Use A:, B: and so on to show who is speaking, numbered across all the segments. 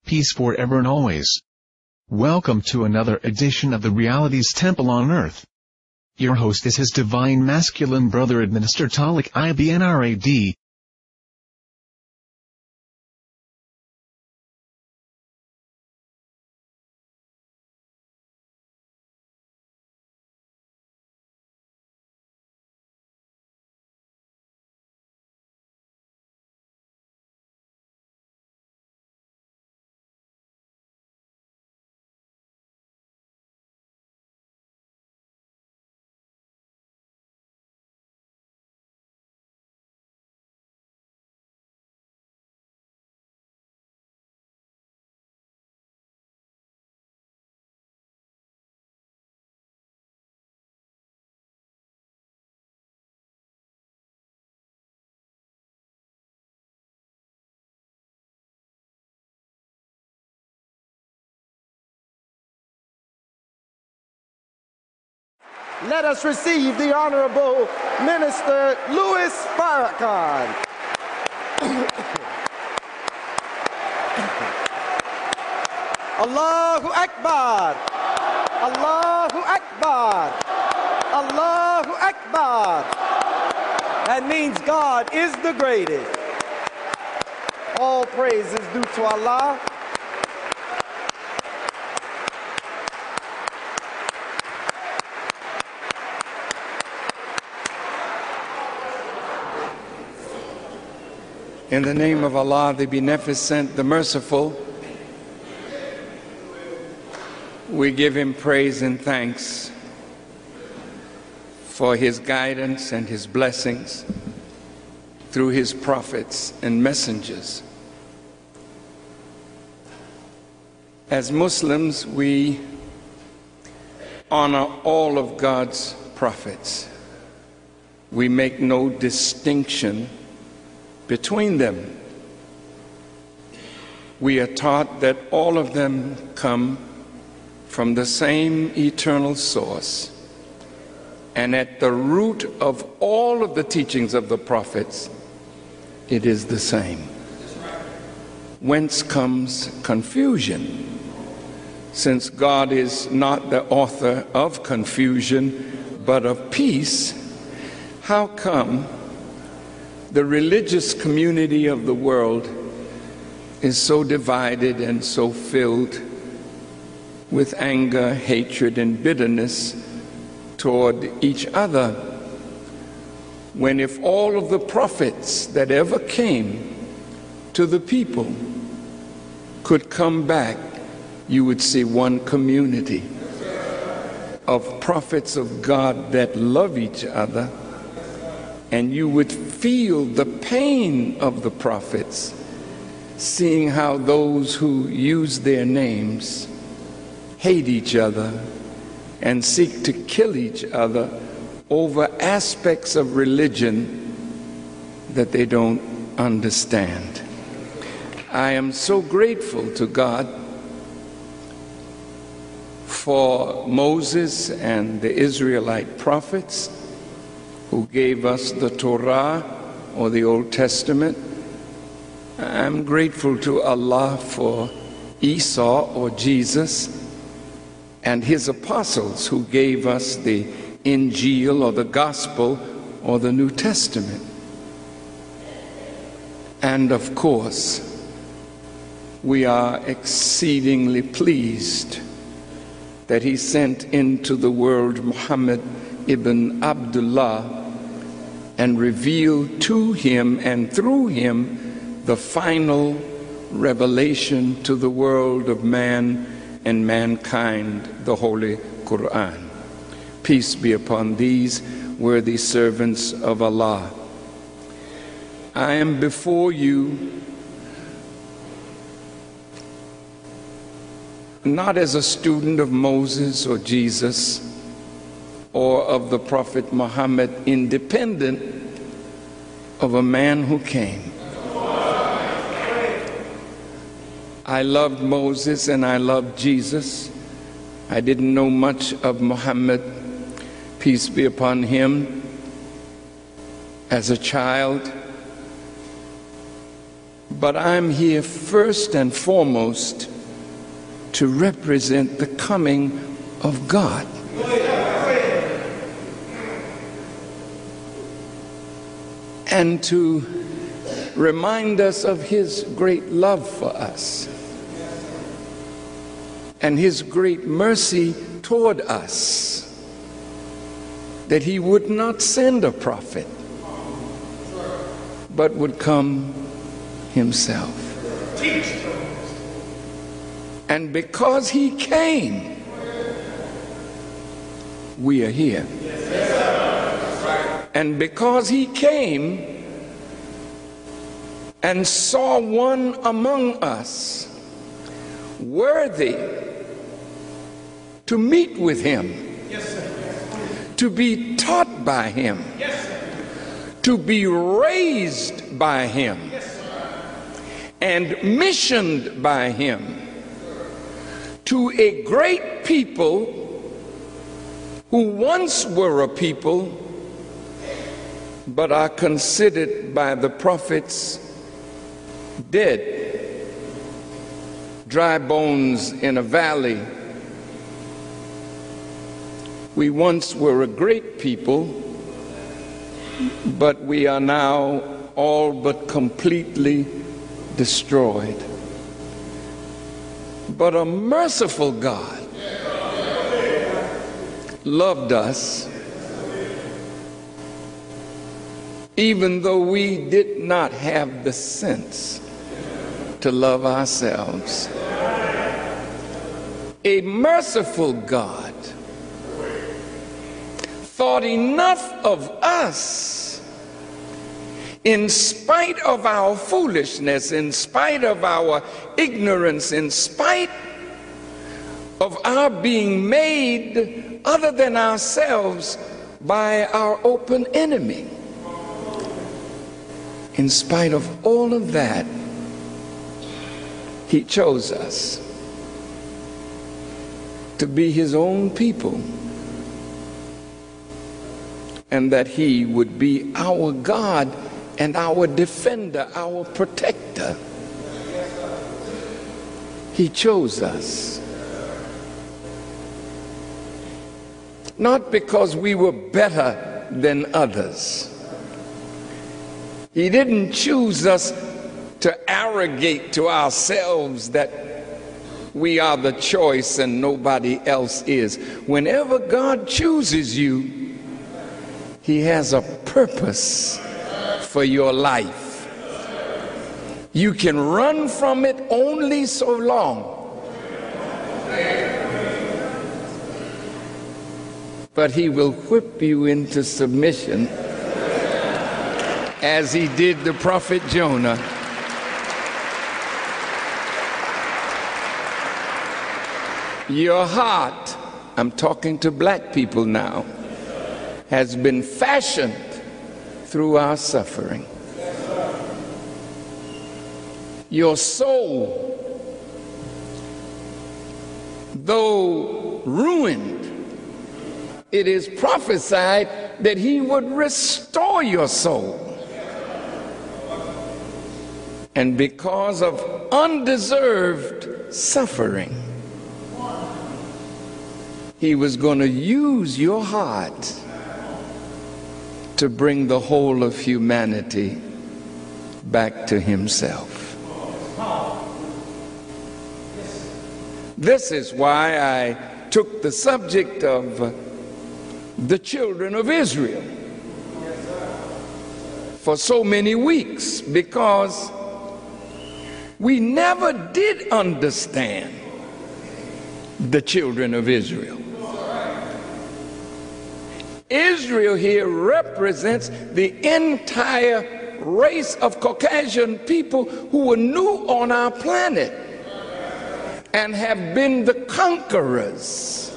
A: peace forever and always. Welcome to another edition of the Realities Temple on Earth. Your host is His Divine Masculine Brother Minister Louis Farrakhan.
B: Let us receive the Honorable Minister Louis Farrakhan. Allahu Akbar! Allahu Akbar! Allahu Akbar! That means God is the greatest. All praise is due to Allah.
C: In the name of Allah, the Beneficent, the Merciful, we give Him praise and thanks for His guidance and His blessings through His prophets and messengers. As Muslims, we honor all of God's prophets. We make no distinction between them. We are taught that all of them come from the same eternal source, and at the root of all of the teachings of the prophets, it is the same. Whence comes confusion? Since God is not the author of confusion, but of peace, how come the religious community of the world is so divided and so filled with anger, hatred, and bitterness toward each other, when if all of the prophets that ever came to the people could come back, you would see one community of prophets of God that love each other, and you would feel the pain of the prophets, seeing how those who use their names hate each other and seek to kill each other over aspects of religion that they don't understand. I am so grateful to God for Moses and the Israelite prophets who gave us the Torah, or the Old Testament. I'm grateful to Allah for Esau, or Jesus, and his apostles who gave us the Injil, or the Gospel, or the New Testament. And of course, we are exceedingly pleased that He sent into the world Muhammad ibn Abdullah and revealed to him and through him the final revelation to the world of man and mankind, the Holy Quran. Peace be upon these worthy servants of Allah. I am before you not as a student of Moses or Jesus or of the Prophet Muhammad, independent of a man who came. I loved Moses and I loved Jesus. I didn't know much of Muhammad, peace be upon him, as a child. but I'm here first and foremost to represent the coming of God. And to remind us of his great love for us and his great mercy toward us, that he would not send a prophet, but would come himself. And because he came, we are here. And because he came and saw one among us worthy to meet with him, to be taught by him, to be raised by him, and missioned by him to a great people who once were a people but are considered by the prophets dead, dry bones in a valley. We once were a great people, but we are now all but completely destroyed. But a merciful God loved us, even though we did not have the sense to love ourselves. A merciful God thought enough of us, in spite of our foolishness, in spite of our ignorance, in spite of our being made other than ourselves by our open enemy. In spite of all of that, he chose us to be his own people, and that he would be our God and our defender, our protector. He chose us. Not because we were better than others. He didn't choose us to arrogate to ourselves that we are the choice and nobody else is. Whenever God chooses you, he has a purpose for your life. You can run from it only so long, but he will whip you into submission, as he did the prophet Jonah. Your heart, I'm talking to black people now, has been fashioned through our suffering. Your soul, though ruined, it is prophesied that he would restore your soul. And because of undeserved suffering, he was going to use your heart to bring the whole of humanity back to himself. This is why I took the subject of the children of Israel for so many weeks, because we never did understand the children of Israel. Israel here represents the entire race of Caucasian people who were new on our planet and have been the conquerors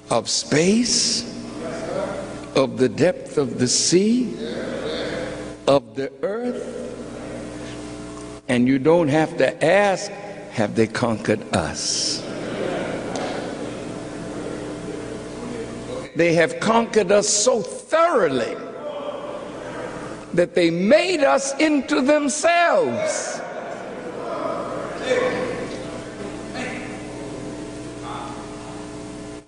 C: of space, of the depth of the sea, of the earth. And you don't have to ask, have they conquered us? They have conquered us so thoroughly that they made us into themselves.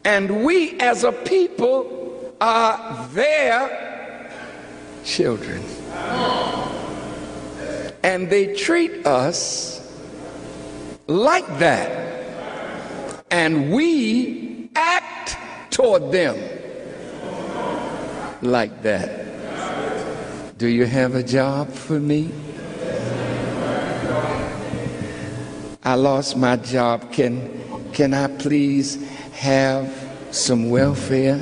C: And we as a people are their children. And they treat us like that. And we act toward them like that. Do you have a job for me? I lost my job. Can I please have some welfare?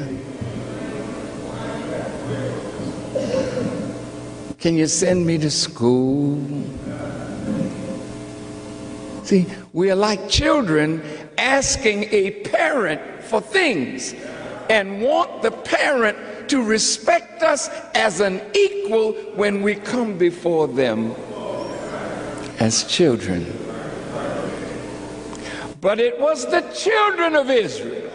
C: Can you send me to school? See, we are like children asking a parent for things and want the parent to respect us as an equal when we come before them as children. But it was the children of Israel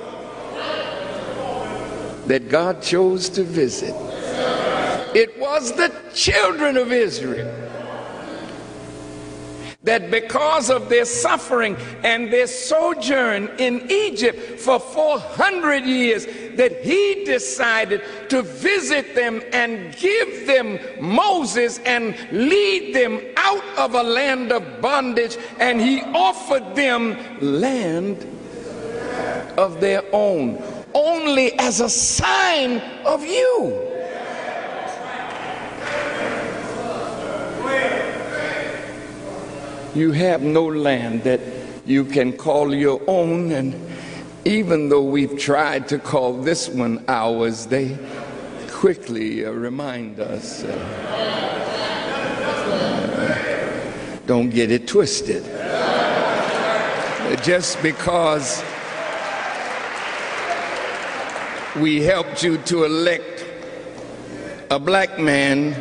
C: that God chose to visit. It was the children of Israel that because of their suffering and their sojourn in Egypt for 400 years, that he decided to visit them and give them Moses and lead them out of a land of bondage, and he offered them land of their own, only as a sign of you. You have no land that you can call your own, and even though we've tried to call this one ours, they quickly remind us, don't get it twisted. Just because we helped you to elect a black man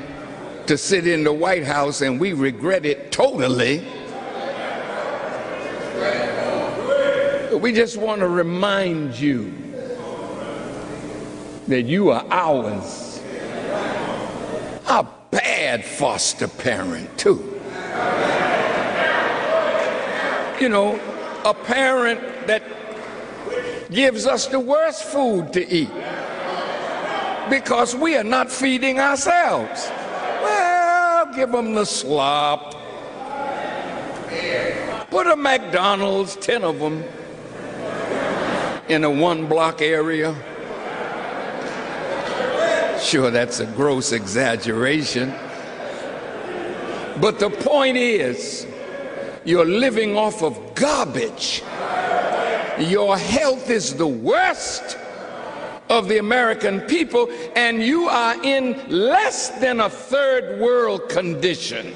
C: to sit in the White House and we regret it totally, we just want to remind you that you are ours. A bad foster parent, too. You know, a parent that gives us the worst food to eat because we are not feeding ourselves. Well, give them the slop. Put a McDonald's, 10 of them, in a one-block area. Sure, that's a gross exaggeration. But the point is, you're living off of garbage. Your health is the worst of the American people, and you are in less than a third world condition.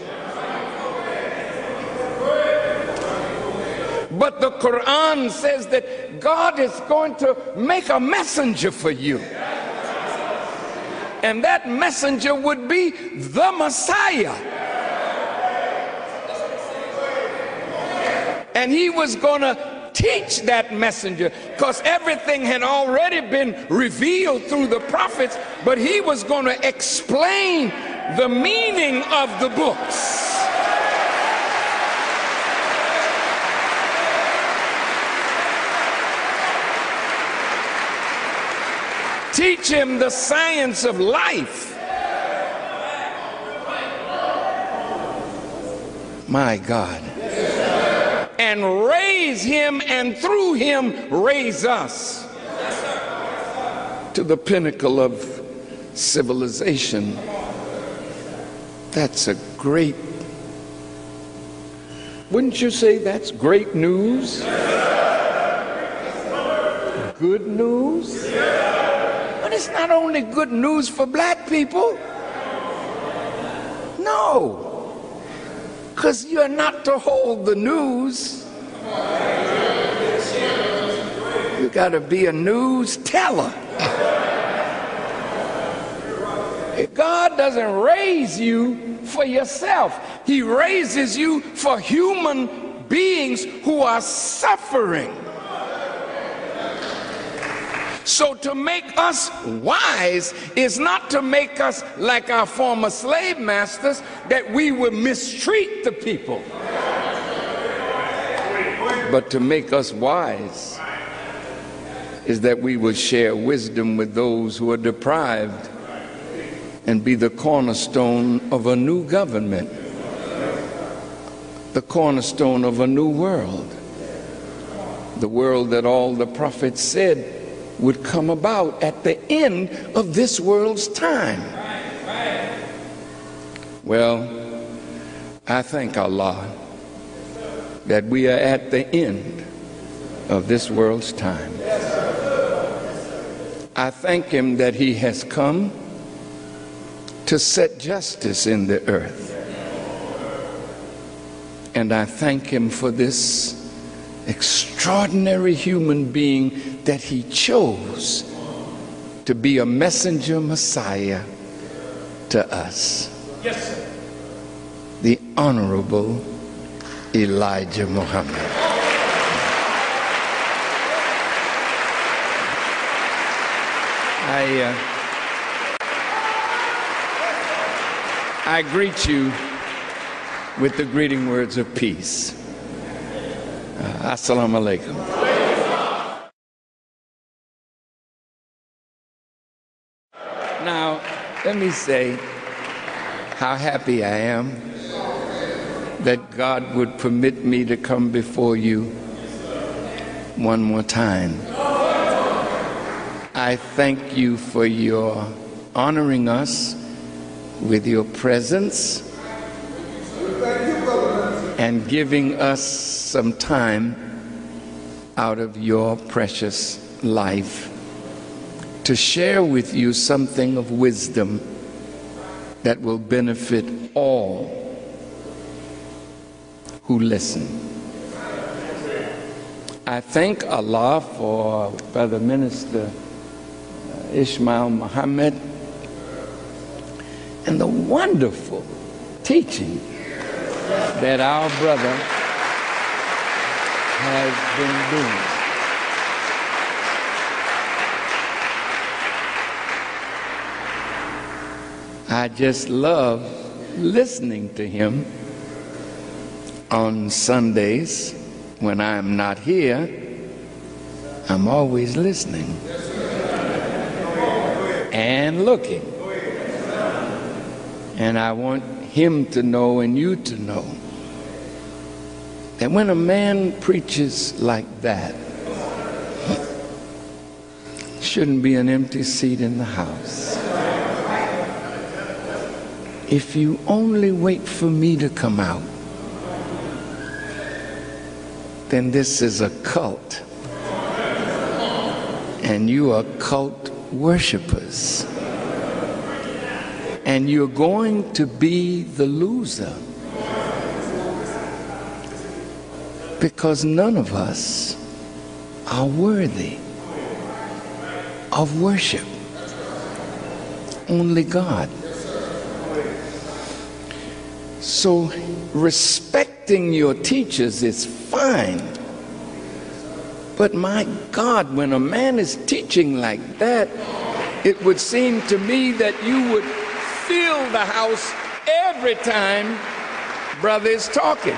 C: But the Quran says that God is going to make a messenger for you. And that messenger would be the Messiah. And he was going to teach that messenger, because everything had already been revealed through the prophets, but he was going to explain the meaning of the books. Teach him the science of life. My God. And raise him, and through him raise us to the pinnacle of civilization. That's a great, wouldn't you say that's great news? Good news? But it's not only good news for black people. No. Because you're not to hold the news. You got to be a news teller. God doesn't raise you for yourself. He raises you for human beings who are suffering. So to make us wise is not to make us like our former slave masters, that we would mistreat the people, but to make us wise is that we would share wisdom with those who are deprived and be the cornerstone of a new government, the cornerstone of a new world, the world that all the prophets said would come about at the end of this world's time. Well, I thank Allah that we are at the end of this world's time. I thank him that he has come to set justice in the earth. And I thank him for this extraordinary human being that he chose to be a messenger Messiah to us. Yes, sir. The Honorable Elijah Muhammad. I greet you with the greeting words of peace. Assalamu alaikum. Now, let me say how happy I am that God would permit me to come before you one more time. I thank you for your honoring us with your presence and giving us some time out of your precious life to share with you something of wisdom that will benefit all who listen. I thank Allah for Brother Minister Ishmael Muhammad and the wonderful teaching that our brother has been doing. I just love listening to him on Sundays. When I'm not here, I'm always listening and looking. And I want him to know and you to know that when a man preaches like that, shouldn't be an empty seat in the house. If you only wait for me to come out, then this is a cult. And you are cult worshipers. And you're going to be the loser. Because none of us are worthy of worship. Only God. So respecting your teachers is fine. But my God, when a man is teaching like that, it would seem to me that you would fill the house every time brother is talking.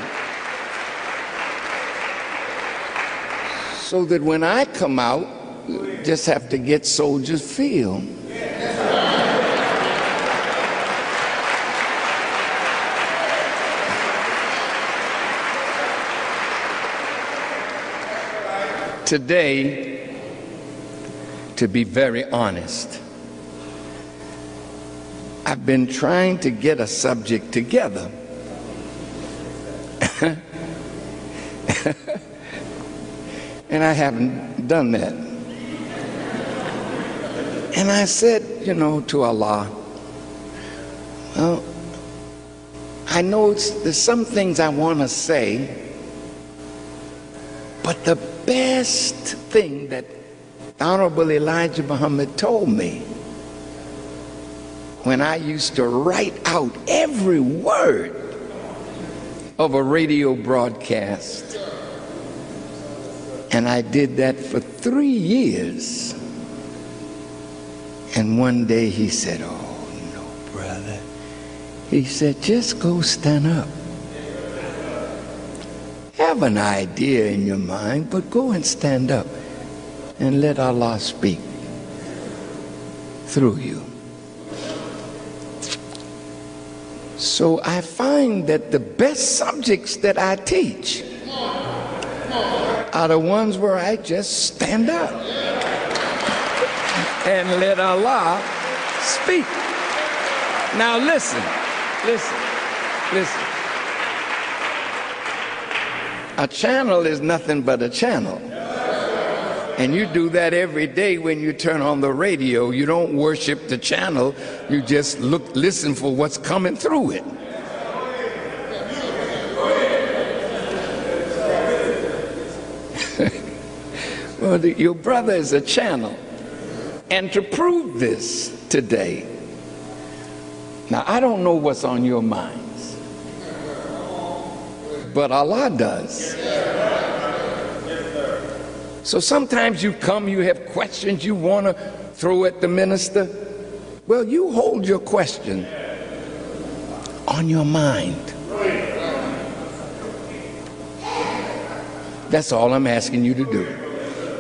C: So that when I come out, you just have to get Soldier Field. Today, to be very honest, I've been trying to get a subject together. And I haven't done that. And I said, to Allah, well, I know there's some things I want to say, but the best thing that Honorable Elijah Muhammad told me when I used to write out every word of a radio broadcast, and I did that for 3 years, And one day he said, "Oh, no, brother." He said, "Just go stand up. Have an idea in your mind, but go and stand up and let Allah speak through you." So I find that the best subjects that I teach are the ones where I just stand up and let Allah speak. Now listen. A channel is nothing but a channel. And you do that every day when you turn on the radio. You don't worship the channel, you just listen for what's coming through it. Well, your brother is a channel. And to prove this today, now I don't know what's on your minds, but Allah does. So sometimes you come, you have questions you want to throw at the minister. Well, you hold your question on your mind. That's all I'm asking you to do.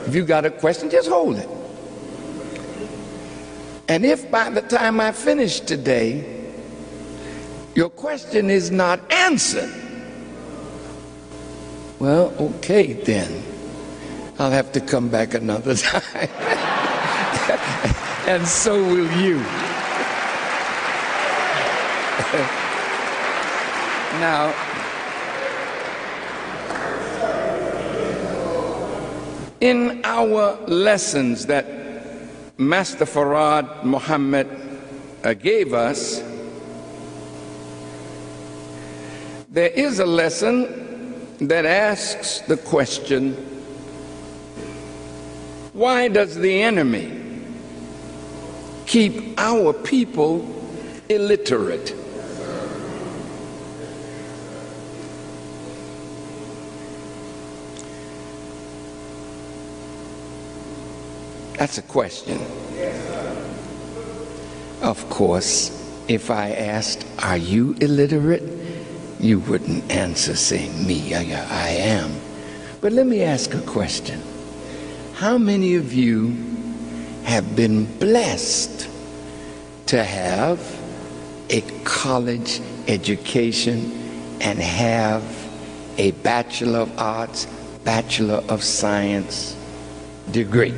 C: If you got a question, just hold it. And if by the time I finish today, your question is not answered, well, okay then. I'll have to come back another time. And so will you. Now, in our lessons that Master Farad Muhammad gave us, there is a lesson that asks the question, why does the enemy keep our people illiterate? That's a question. Of course, if I asked, are you illiterate? You wouldn't answer saying, me, I am. But let me ask a question. How many of you have been blessed to have a college education and have a Bachelor of Arts, Bachelor of Science degree?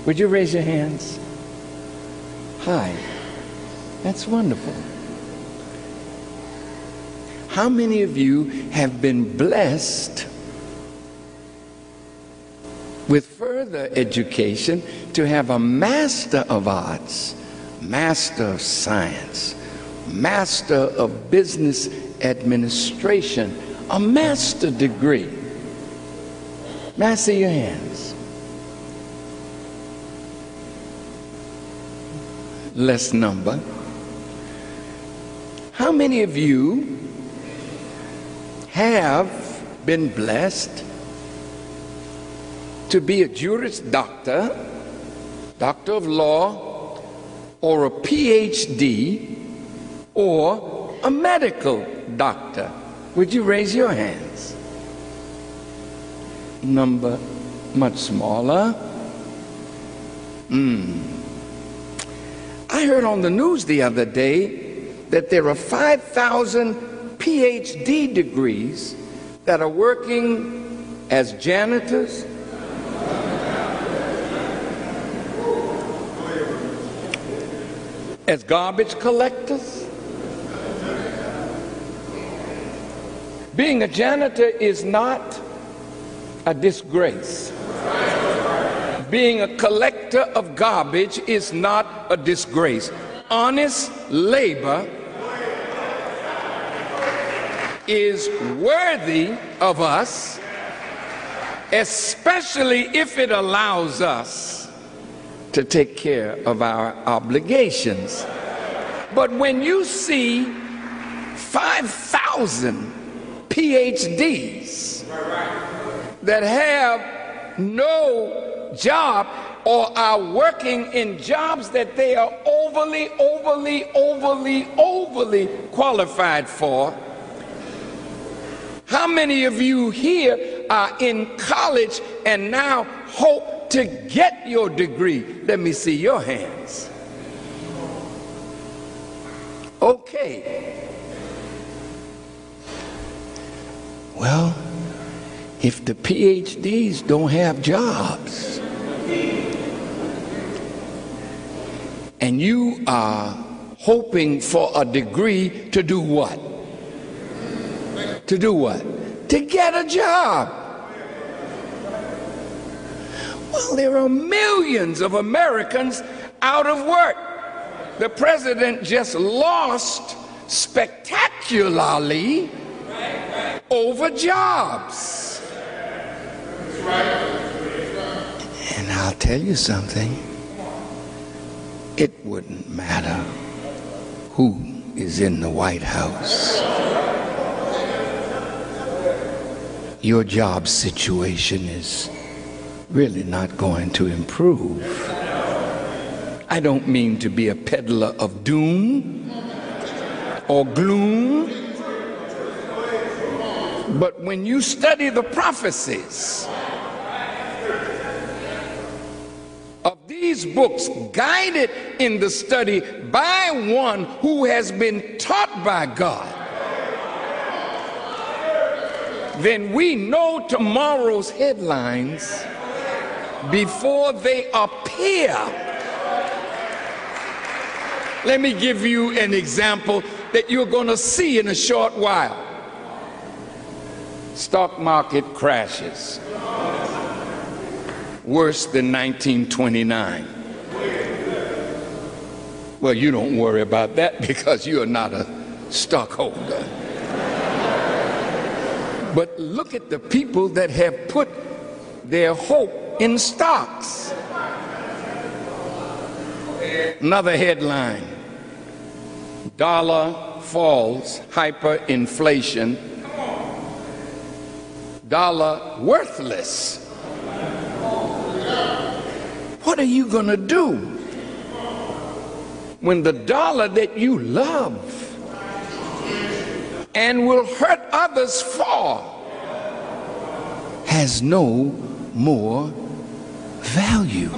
C: Would you raise your hands? Hi. That's wonderful. How many of you have been blessed with further education to have a Master of Arts, Master of Science, Master of Business Administration, a master degree? May I see your hands? Less number. How many of you have been blessed to be a Juris Doctor, Doctor of Law, or a PhD, or a medical doctor? Would you raise your hands? Number much smaller. I heard on the news the other day that there are 5,000 PhD degrees that are working as janitors, as garbage collectors. Being a janitor is not a disgrace. Being a collector of garbage is not a disgrace. Honest labor is worthy of us, especially if it allows us to take care of our obligations. But when you see 5,000 PhDs that have no job, or are working in jobs that they are overly qualified for. How many of you here are in college and now hope to get your degree? Let me see your hands. Okay. Well, if the PhDs don't have jobs and you are hoping for a degree to do what? To do what? To get a job. Well, there are millions of Americans out of work. The president just lost spectacularly over jobs. And I'll tell you something, it wouldn't matter who is in the White House. Your job situation is really not going to improve. I don't mean to be a peddler of doom or gloom, but when you study the prophecies of these books, guided in the study by one who has been taught by God, then we know tomorrow's headlines before they appear. Let me give you an example that you're going to see in a short while. Stock market crashes. Worse than 1929. Well, you don't worry about that because you're not a stockholder. But look at the people that have put their hope in stocks. Another headline: dollar falls, hyperinflation, dollar worthless. What are you going to do when the dollar that you love and will hurt others for has no more value?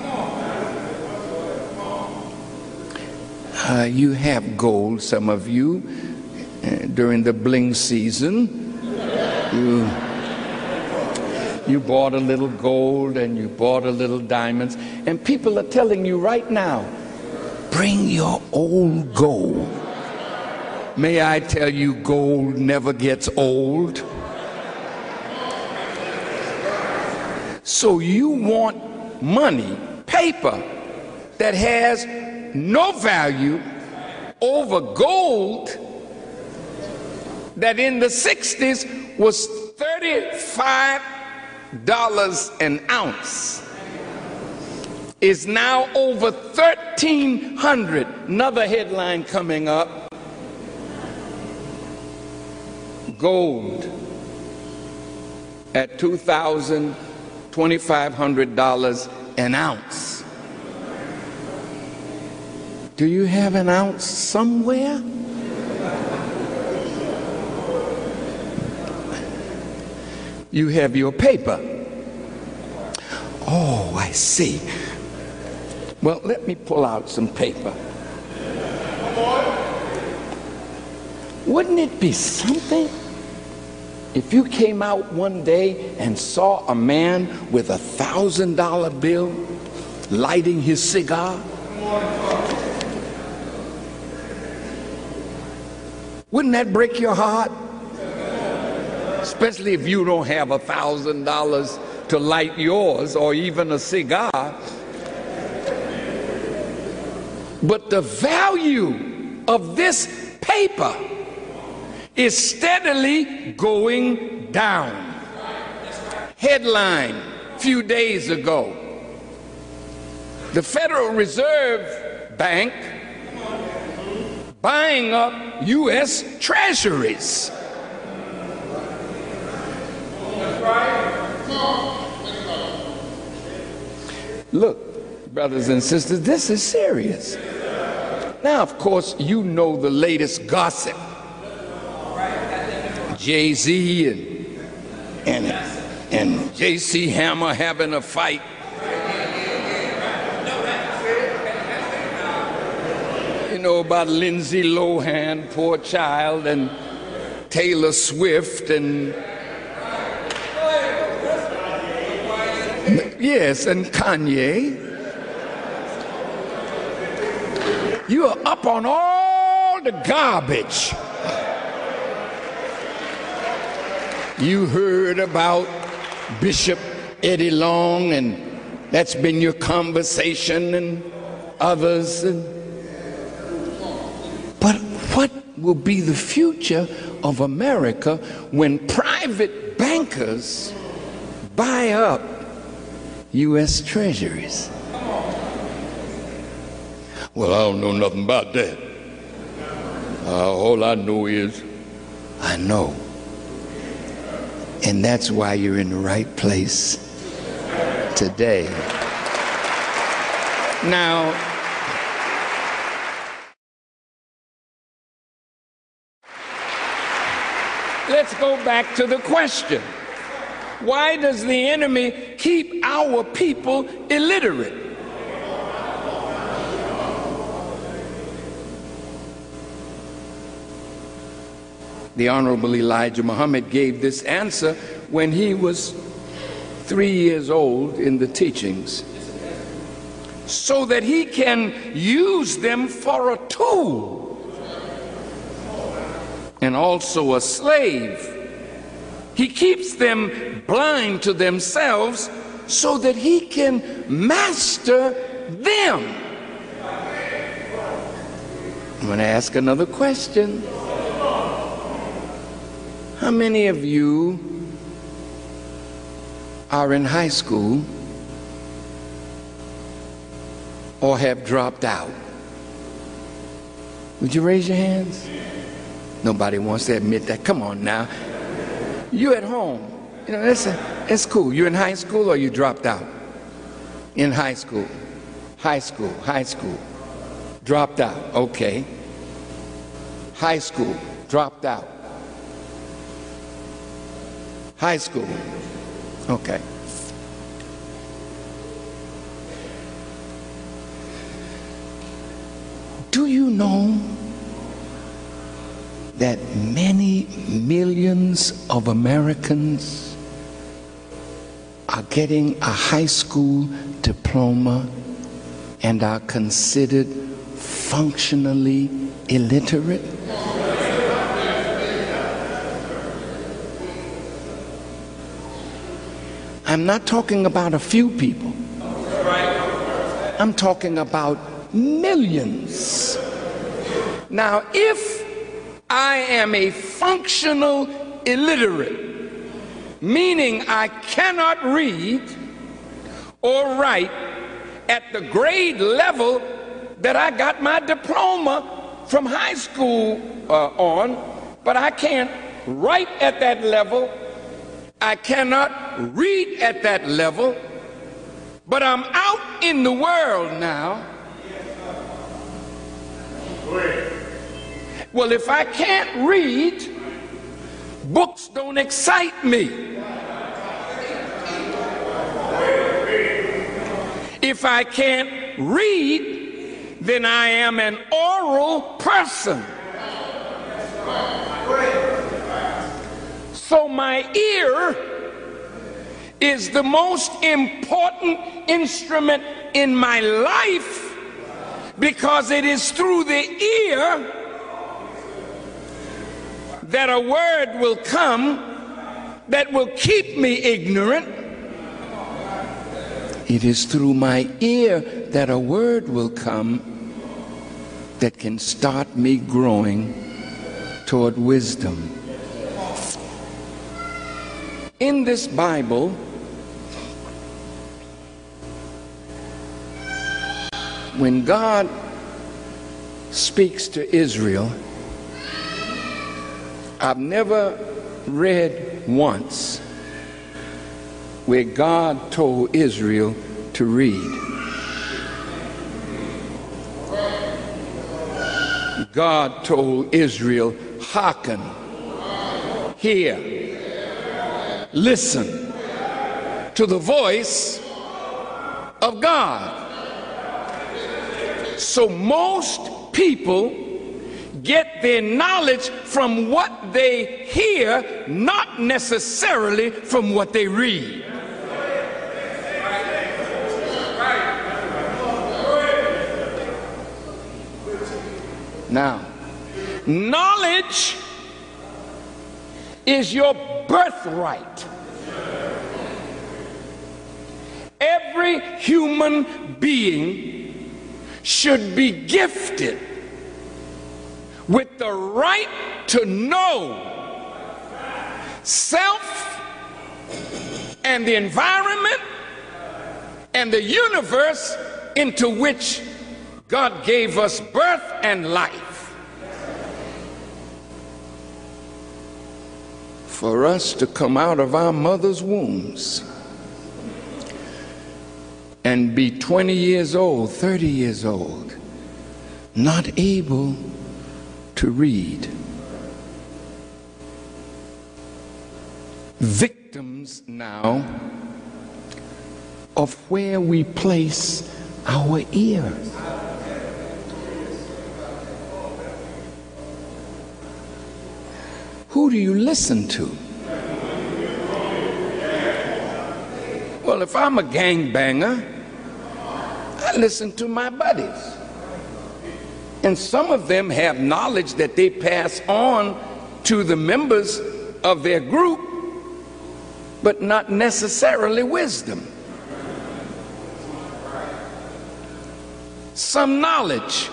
C: You have gold, some of you, during the bling season. You bought a little gold and you bought a little diamonds, and people are telling you right now, bring your old gold. May I tell you, gold never gets old. So you want money, paper, that has no value over gold that in the 60s was $35 an ounce, is now over $1,300. Another headline coming up: gold at $2,000, $2,500 an ounce. Do you have an ounce somewhere? You have your paper. Oh, I see. Well, let me pull out some paper. Wouldn't it be something if you came out one day and saw a man with a $1,000 bill lighting his cigar? Wouldn't that break your heart? Especially if you don't have $1,000 to light yours or even a cigar. But the value of this paper is steadily going down. Headline a few days ago: the Federal Reserve Bank buying up U.S. treasuries. Look, Brothers and sisters, this is serious. Now, of course, you know the latest gossip. Jay-Z and J.C. Hammer having a fight. You know about Lindsay Lohan, poor child, and Taylor Swift, and yes, and Kanye. You are up on all the garbage. You heard about Bishop Eddie Long, and that's been your conversation, and others. But what will be the future of America when private bankers buy up U.S. treasuries? Well, I don't know nothing about that. All I know is I know. And that's why you're in the right place today. Now, let's go back to the question. Why does the enemy keep our people illiterate? The Honorable Elijah Muhammad gave this answer when he was 3 years old in the teachings, so that he can use them for a tool. And also a slave. He keeps them blind to themselves so that he can master them. I'm going to ask another question. How many of you are in high school or have dropped out? Would you raise your hands? Nobody wants to admit that. Come on now. You at home. You know, that's cool. You're in high school or you dropped out? In high school. High school. Dropped out. Okay. High school. Dropped out. High school. Okay. Do you know that many millions of Americans are getting a high school diploma and are considered functionally illiterate? I'm not talking about a few people. I'm talking about millions. Now, if I am a functional illiterate, meaning I cannot read or write at the grade level that I got my diploma from high school on, but I can't write at that level, I cannot read at that level, but I'm out in the world now. Well, if I can't read, books don't excite me. If I can't read, then I am an oral person. So my ear is the most important instrument in my life, because it is through the ear that a word will come that will keep me ignorant. It is through my ear that a word will come that can start me growing toward wisdom. In this Bible, when God speaks to Israel, I've never read once where God told Israel to read. God told Israel, hearken, hear, listen to the voice of God. So most people get their knowledge from what they hear, not necessarily from what they read. Now, knowledge is your birthright. Every human being should be gifted with the right to know self and the environment and the universe into which God gave us birth and life. For us to come out of our mother's wombs and be 20 years old, 30 years old, not able to read. Victims now of where we place our ears. Who do you listen to? Well, if I'm a gangbanger, I listen to my buddies. And some of them have knowledge that they pass on to the members of their group, but not necessarily wisdom. Some knowledge.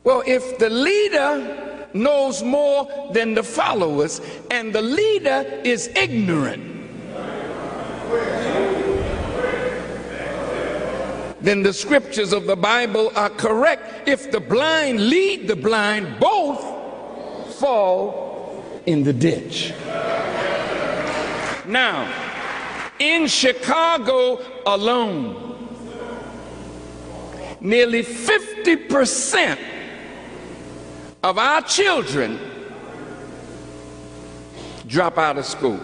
C: Well, if the leader knows more than the followers and the leader is ignorant, then the scriptures of the Bible are correct. If the blind lead the blind, both fall in the ditch. Now, in Chicago alone, nearly 50% of our children drop out of school.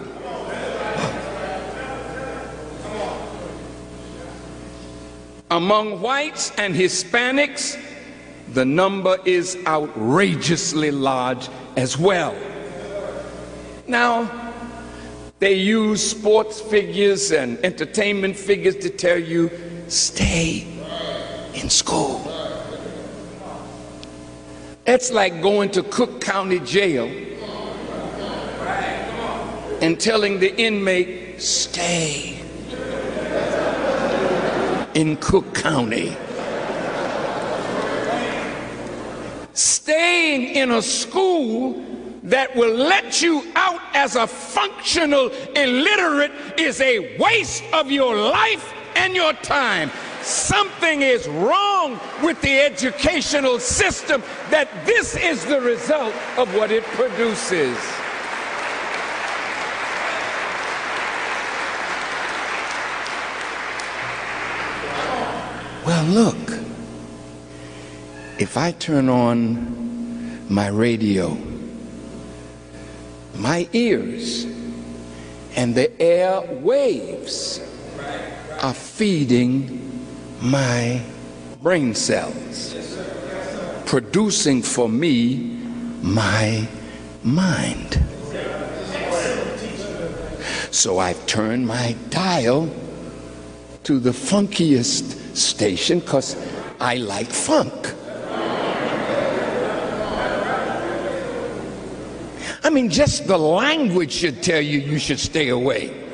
C: Among whites and Hispanics, the number is outrageously large as well. Now, they use sports figures and entertainment figures to tell you, stay in school. It's like going to Cook County Jail and telling the inmate, stay in Cook County. Staying in a school that will let you out as a functional illiterate is a waste of your life and your time. Something is wrong with the educational system that this is the result of what it produces. Well, look, if I turn on my radio, my ears and the air waves are feeding my brain cells, producing for me my mind. So I've turned my dial to the funkiest station because I like funk. I mean, just the language should tell you you should stay away.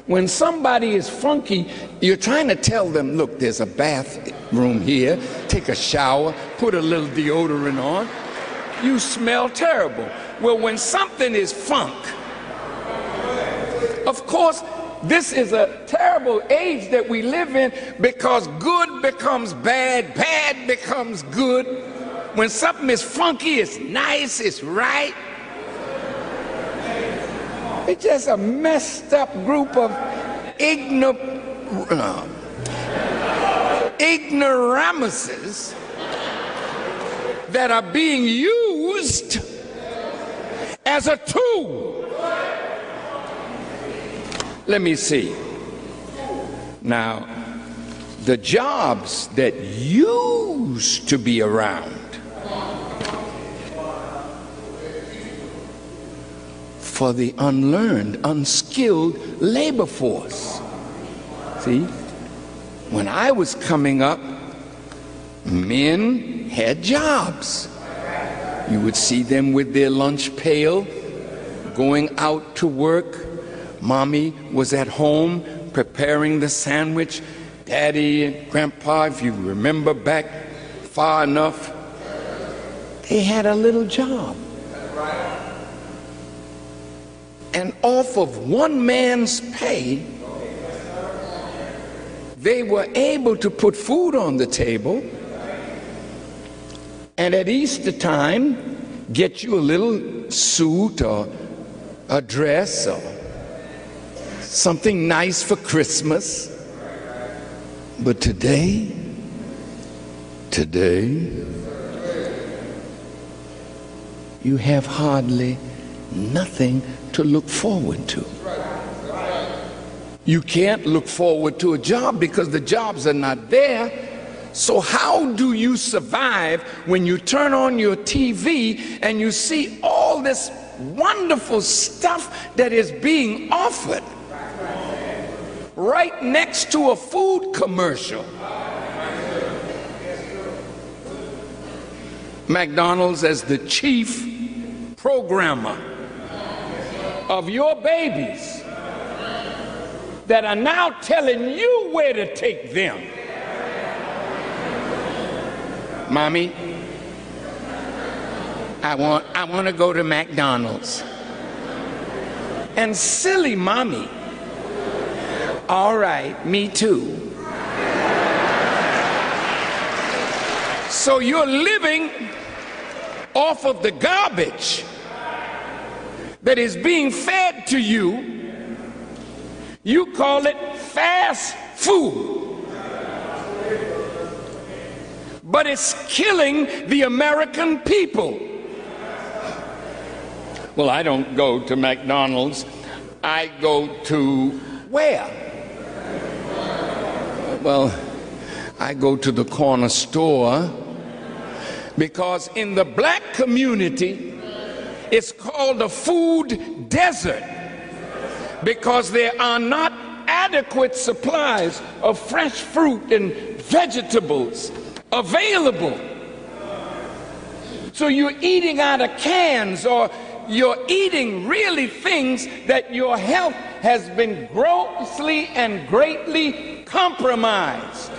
C: When somebody is funky, you're trying to tell them, look, there's a bathroom here, take a shower, put a little deodorant on. You smell terrible. Well, when something is funk, of course, this is a terrible age that we live in because good becomes bad, bad becomes good. When something is funky, it's nice, it's right. It's just a messed up group of ignorant. ignoramuses that are being used as a tool. Let me see. Now, the jobs that used to be around for the unlearned, unskilled labor force. See, when I was coming up, men had jobs. You would see them with their lunch pail going out to work. Mommy was at home preparing the sandwich. Daddy and Grandpa, if you remember back far enough, they had a little job. And off of one man's pay, they were able to put food on the table, and at Easter time, get you a little suit or a dress or something nice for Christmas. But today, you have hardly nothing to look forward to. You can't look forward to a job because the jobs are not there. So how do you survive when you turn on your TV and you see all this wonderful stuff that is being offered right next to a food commercial? McDonald's as the chief programmer of your babies that are now telling you where to take them. Mommy, I want to go to McDonald's. And silly mommy, all right, me too. So you're living off of the garbage that is being fed to you. You call it fast food. But it's killing the American people. Well, I don't go to McDonald's. I go to where? Well, I go to the corner store because in the black community, it's called a food desert because there are not adequate supplies of fresh fruit and vegetables available. So you're eating out of cans, or you're eating really things that your health has been grossly and greatly compromised.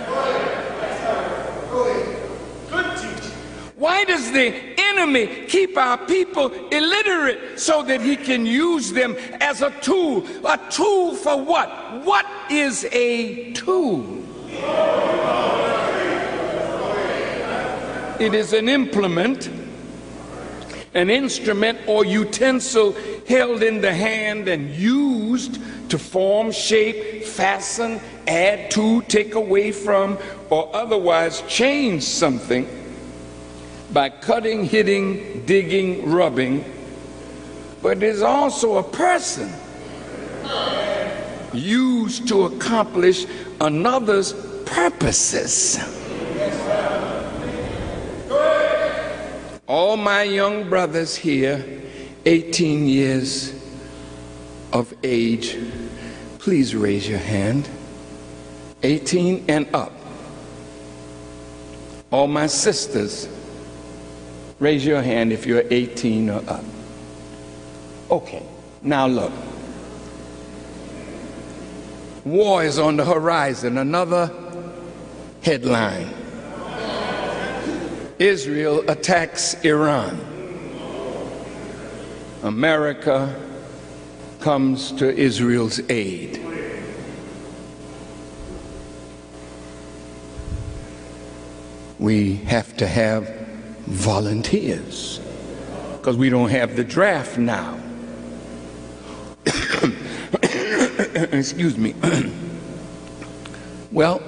C: Why does the enemy keep our people illiterate so that he can use them as a tool? A tool for what? What is a tool? It is an implement, an instrument or utensil held in the hand and used to form, shape, fasten, add to, take away from, or otherwise change something by cutting, hitting, digging, rubbing. But it is also a person used to accomplish another's purposes. All my young brothers here, 18 years of age, please raise your hand. 18 and up. All my sisters, raise your hand if you're 18 or up. Okay, now look. War is on the horizon. Another headline. Israel attacks Iran. America comes to Israel's aid. We have to have volunteers because we don't have the draft now. Excuse me. Well,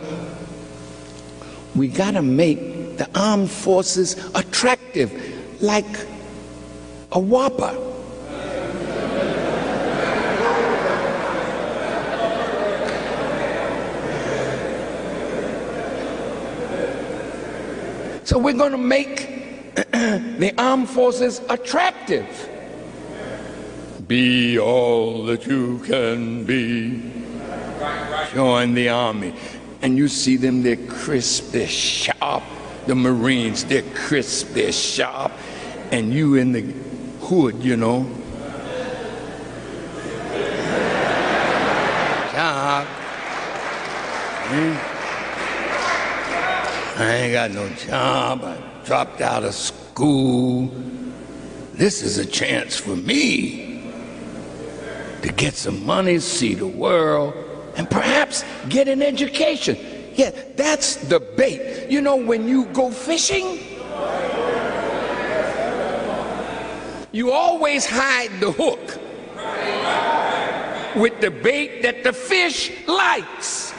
C: we got to make the armed forces attractive, like a Whopper. So we're going to make the armed forces attractive. Be all that you can be. Join the army. And you see them, they're crisp, they're sharp. The Marines, they're crisp, they're sharp. And you in the hood, you know. Sharp. I ain't got no job. I dropped out of school. This is a chance for me to get some money, see the world, and perhaps get an education. Yeah, that's the bait. You know, when you go fishing, you always hide the hook with the bait that the fish likes.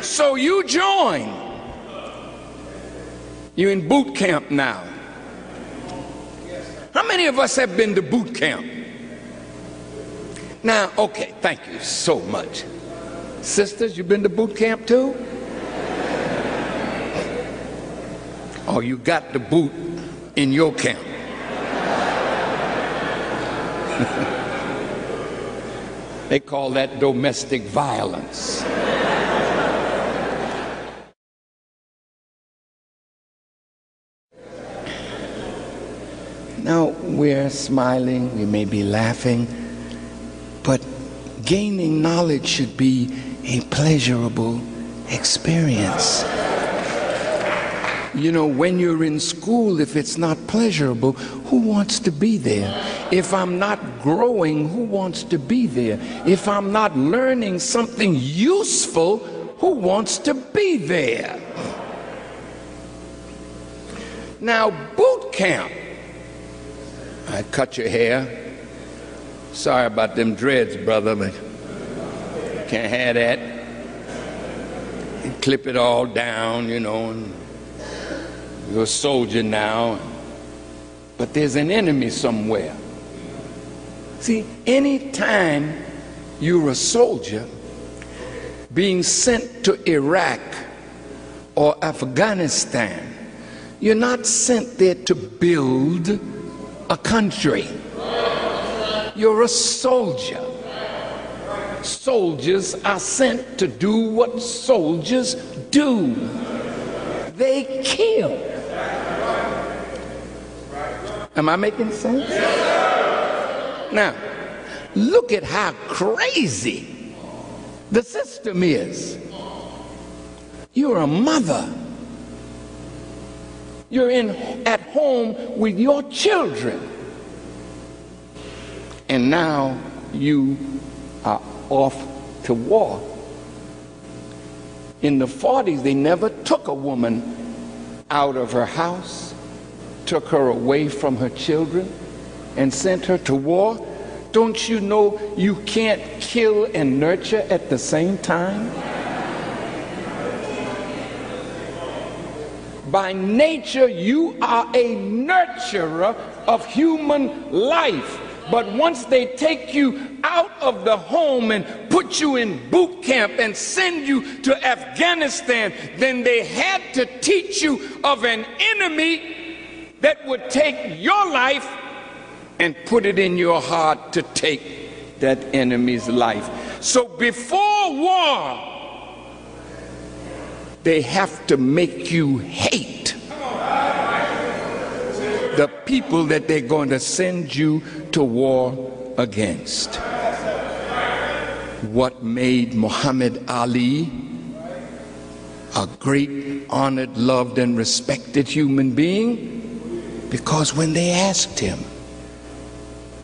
C: So you join. You're in boot camp now. How many of us have been to boot camp? Now, okay, thank you so much. Sisters, you've been to boot camp too? Oh, you got the boot in your camp. They call that domestic violence. Now, we're smiling, we may be laughing, but gaining knowledge should be a pleasurable experience. You know, when you're in school, if it's not pleasurable, who wants to be there? If I'm not growing, who wants to be there? If I'm not learning something useful, who wants to be there? Now, boot camp. I cut your hair. Sorry about them dreads, brother, but can't have that. You clip it all down, you know, and you're a soldier now. But there's an enemy somewhere. See, anytime you're a soldier being sent to Iraq or Afghanistan, you're not sent there to build a country. You're a soldier. Soldiers are sent to do what soldiers do. They kill. Am I making sense? Now, look at how crazy the system is. You're a mother. You're at home with your children. And now you are off to war. In the 40s, they never took a woman out of her house, took her away from her children, and sent her to war. Don't you know you can't kill and nurture at the same time? By nature, you are a nurturer of human life. But once they take you out of the home and put you in boot camp and send you to Afghanistan, then they had to teach you of an enemy that would take your life and put it in your heart to take that enemy's life. So before war, they have to make you hate the people that they're going to send you to war against. What made Muhammad Ali a great, honored, loved, and respected human being? Because when they asked him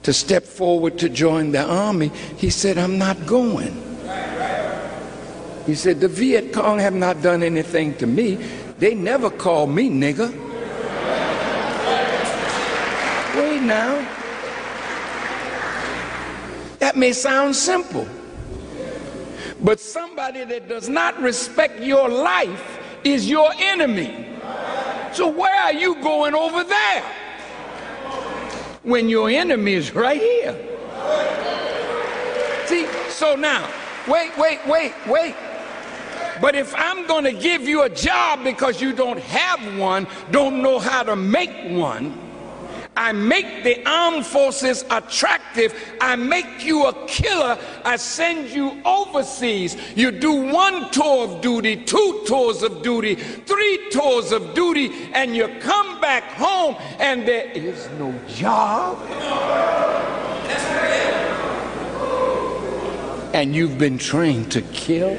C: to step forward to join the army, he said, I'm not going. He said, the Viet Cong have not done anything to me. They never called me nigger. Wait now. That may sound simple, But somebody that does not respect your life is your enemy. So where are you going over there when your enemy is right here? See, so now, wait. But if I'm going to give you a job because you don't have one, don't know how to make one, I make the armed forces attractive. I make you a killer. I send you overseas. You do 1 tour of duty, 2 tours of duty, 3 tours of duty, and you come back home and there is no job. And you've been trained to kill.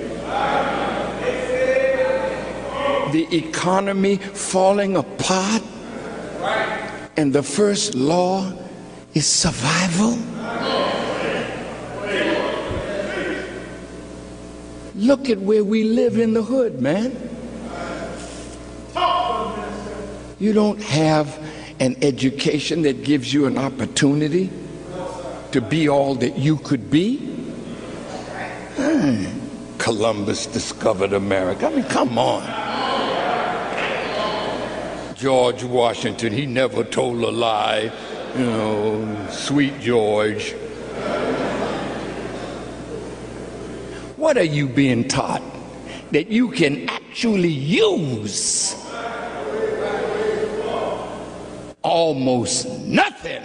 C: The economy falling apart. And the first law is survival. Look at where we live in the hood, man. You don't have an education that gives you an opportunity to be all that you could be. Columbus discovered America. I mean, come on. George Washington, he never told a lie, you know, sweet George. What are you being taught that you can actually use? Almost nothing.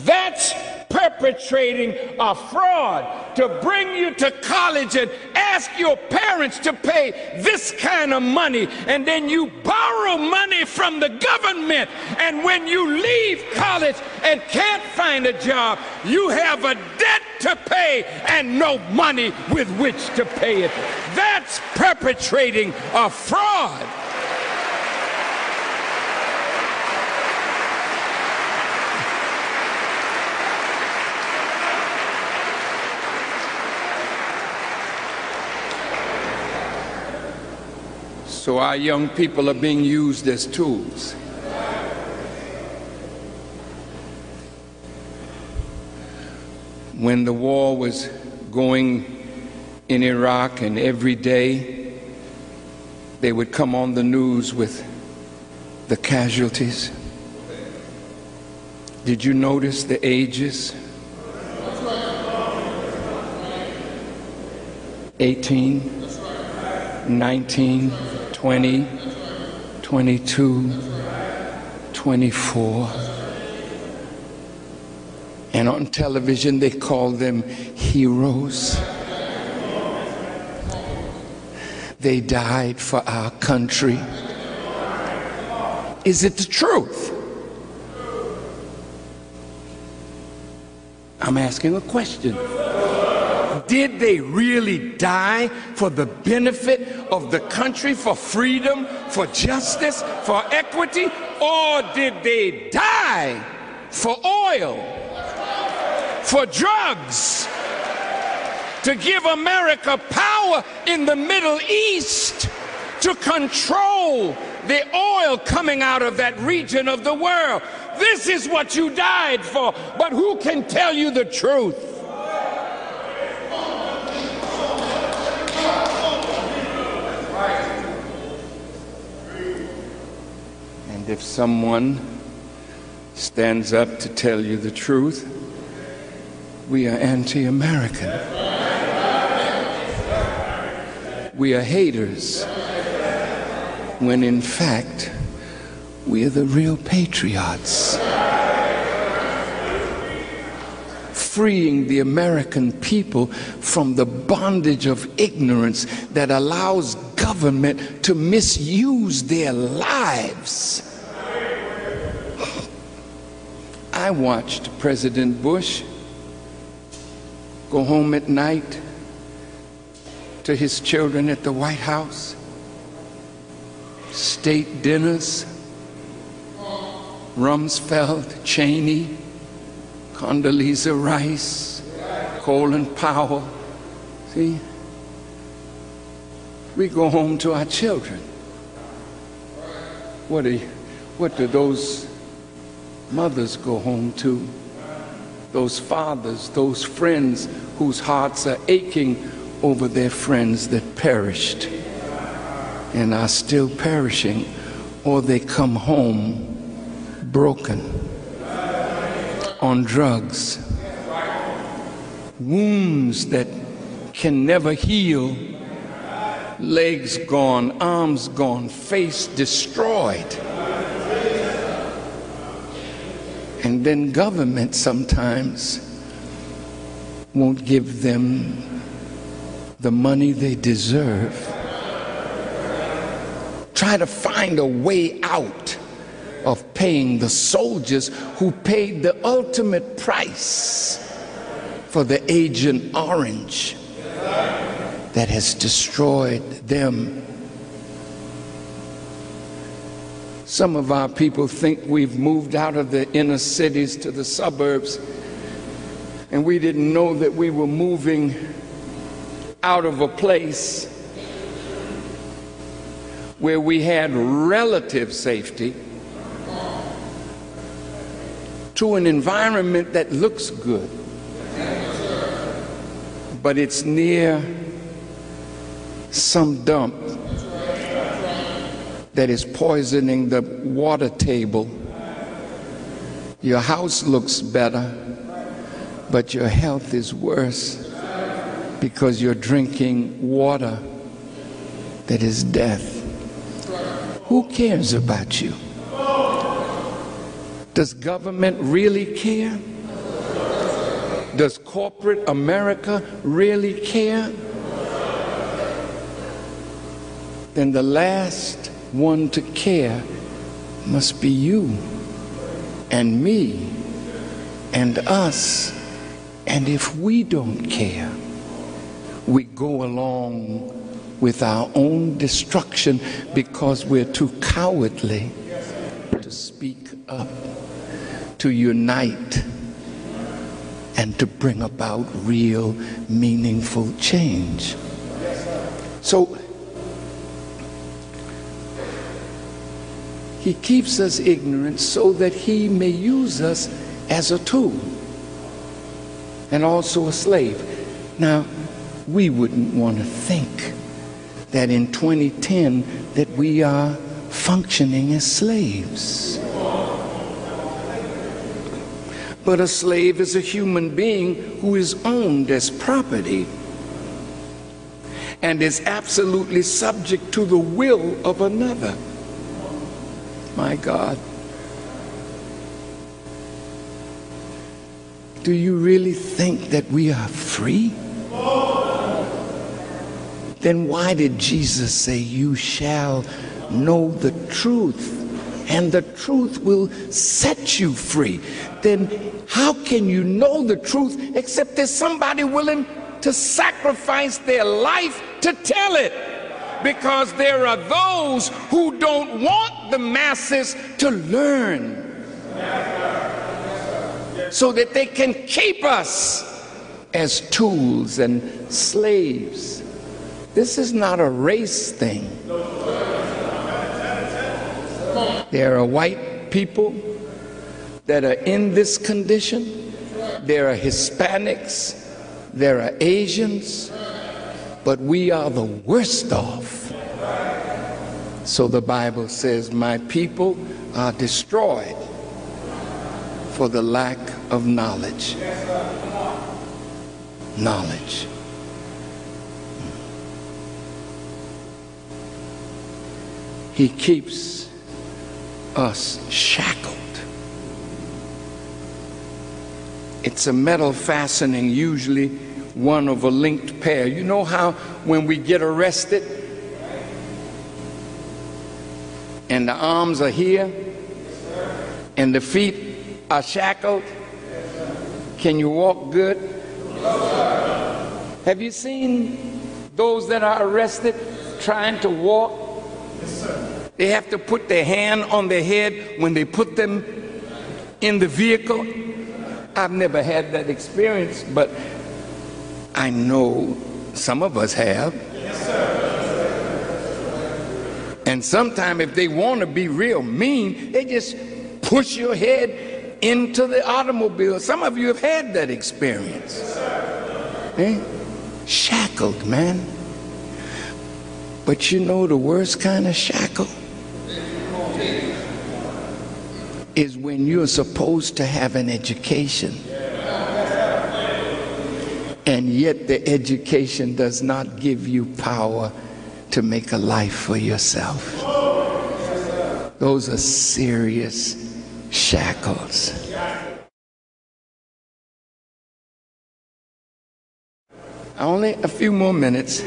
C: That's perpetrating a fraud to bring you to college and ask your parents to pay this kind of money, and then you borrow money from the government, and when you leave college and can't find a job, you have a debt to pay and no money with which to pay it. That's perpetrating a fraud. So our young people are being used as tools. When the war was going in Iraq, and every day they would come on the news with the casualties. Did you notice the ages? 18, 19, 20, 22, 24. And on television they call them heroes. They died for our country. Is it the truth? I'm asking a question. Did they really die for the benefit of the country, for freedom, for justice, for equity? Or did they die for oil, for drugs, to give America power in the Middle East, to control the oil coming out of that region of the world? This is what you died for, but who can tell you the truth? And if someone stands up to tell you the truth, we are anti-American. We are haters, when in fact we are the real patriots. Freeing the American people from the bondage of ignorance that allows government to misuse their lives. I watched President Bush go home at night to his children at the White House, state dinners, Rumsfeld, Cheney, Condoleezza Rice, Colin Powell. See, we go home to our children. What do those mothers go home to? those fathers, those friends whose hearts are aching over their friends that perished and are still perishing, or they come home broken, on drugs, wounds that can never heal, legs gone, arms gone, face destroyed. And then government sometimes won't give them the money they deserve. Try to find a way out of paying the soldiers who paid the ultimate price for the Agent Orange that has destroyed them. Some of our people think we've moved out of the inner cities to the suburbs, and we didn't know that we were moving out of a place where we had relative safety to an environment that looks good, but it's near some dump that is poisoning the water table. Your house looks better, but your health is worse because you're drinking water that is death. Who cares about you? Does government really care? Does corporate America really care? Then the last one to care must be you and me and us. And if we don't care, we go along with our own destruction because we're too cowardly to speak up, to unite, and to bring about real, meaningful change. So he keeps us ignorant so that he may use us as a tool and also a slave. Now, we wouldn't want to think that in 2010 that we are functioning as slaves. But a slave is a human being who is owned as property and is absolutely subject to the will of another. My God. Do you really think that we are free? Then why did Jesus say, "You shall know the truth, and the truth will set you free"? Then how can you know the truth except there's somebody willing to sacrifice their life to tell it? Because there are those who don't want the masses to learn so that they can keep us as tools and slaves. This is not a race thing. There are white people that are in this condition. There are Hispanics. There are Asians. But we are the worst off. So the Bible says, "My people are destroyed for the lack of knowledge." Knowledge. He keeps us shackled. It's a metal fastening, usually one of a linked pair. You know how when we get arrested and the arms are here and the feet are shackled? Can you walk good? Have you seen those that are arrested trying to walk? They have to put their hand on their head when they put them in the vehicle. I've never had that experience, but I know some of us have. And sometimes if they want to be real mean, they just push your head into the automobile. Some of you have had that experience. Shackled, man. But you know the worst kind of shackle is when you're supposed to have an education, and yet the education does not give you power to make a life for yourself. Those are serious shackles. Only a few more minutes.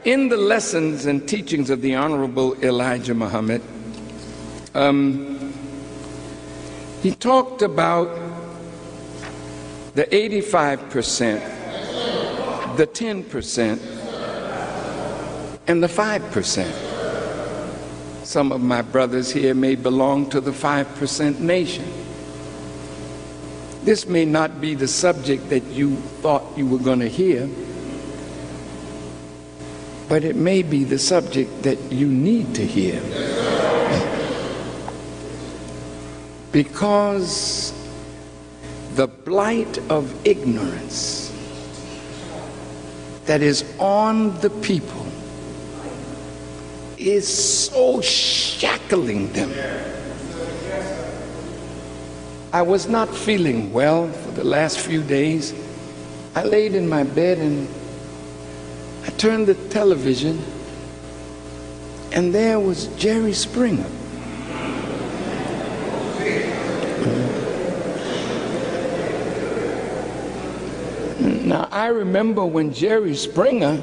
C: In the lessons and teachings of the Honorable Elijah Muhammad, he talked about the 85%, the 10%, and the 5%. Some of my brothers here may belong to the 5% nation. This may not be the subject that you thought you were going to hear, but it may be the subject that you need to hear. Because the blight of ignorance that is on the people is so shackling them. I was not feeling well for the last few days. I laid in my bed and I turned the television, and there was Jerry Springer. Now, I remember when Jerry Springer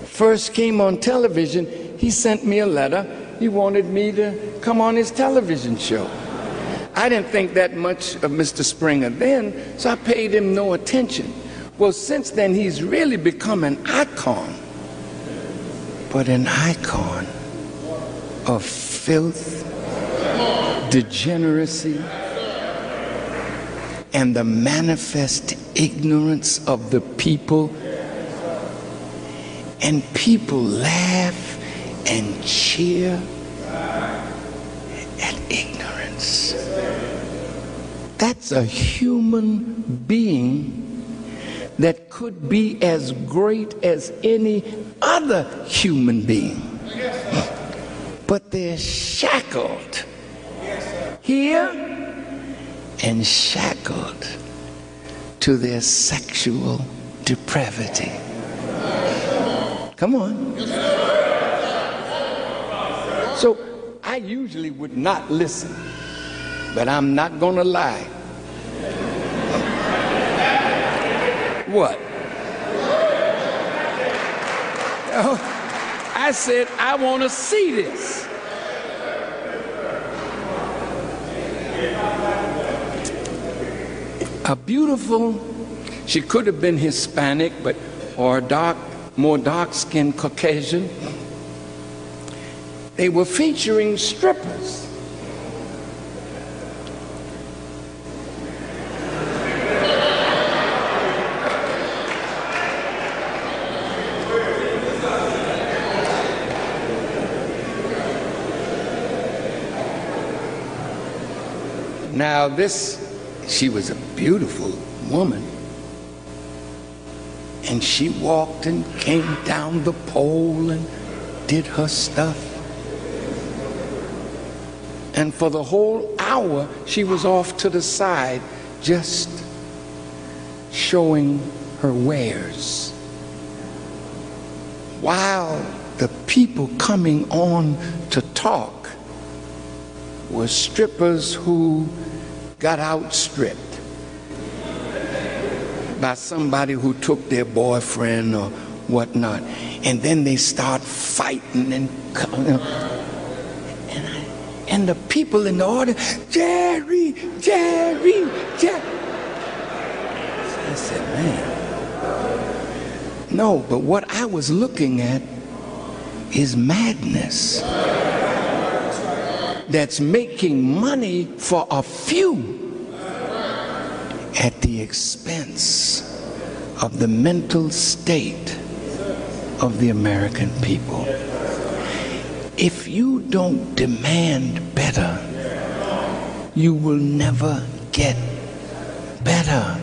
C: first came on television, he sent me a letter. He wanted me to come on his television show. I didn't think that much of Mr. Springer then, so I paid him no attention. Well, since then, he's really become an icon, but an icon of filth, degeneracy, and the manifest ignorance of the people. And people laugh and cheer at ignorance. That's a human being that could be as great as any other human being. But they're shackled here and shackled to their sexual depravity. Come on. So I usually would not listen, but I'm not gonna lie. What? Oh, I said, I want to see this. A beautiful, she could have been Hispanic, but or dark, more dark-skinned Caucasian. They were featuring strippers. Now she was a beautiful woman, and she walked and came down the pole and did her stuff. And for the whole hour, she was off to the side, just showing her wares. While the people coming on to talk were strippers who got outstripped by somebody who took their boyfriend or whatnot, and then they start fighting and the people in the audience, Jerry. I said, man, no, but what I was looking at is madness that's making money for a few at the expense of the mental state of the American people. If you don't demand better, you will never get better.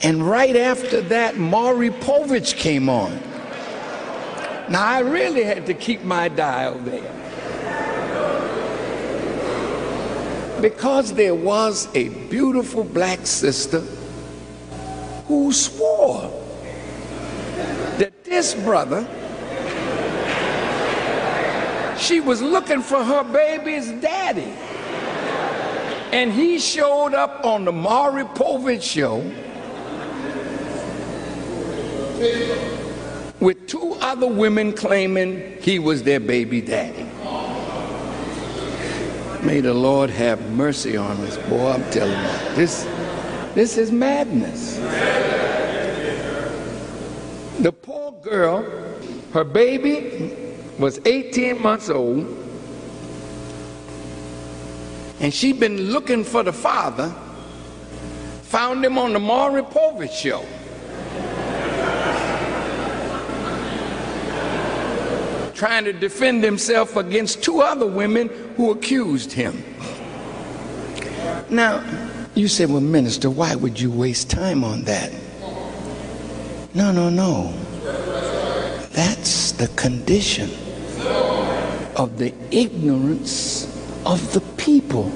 C: And right after that, Maury Povich came on. Now, I really had to keep my dial there, because there was a beautiful black sister who swore that this brother, she was looking for her baby's daddy. And he showed up on the Maury Povich show with 2 other women claiming he was their baby daddy. May the Lord have mercy on us, boy, I'm telling you. This is madness. The poor girl, her baby was 18 months old, and she'd been looking for the father, found him on the Maury Povich show. Trying to defend himself against 2 other women who accused him. Now, you say, well, minister, why would you waste time on that? No. That's the condition of the ignorance of the people.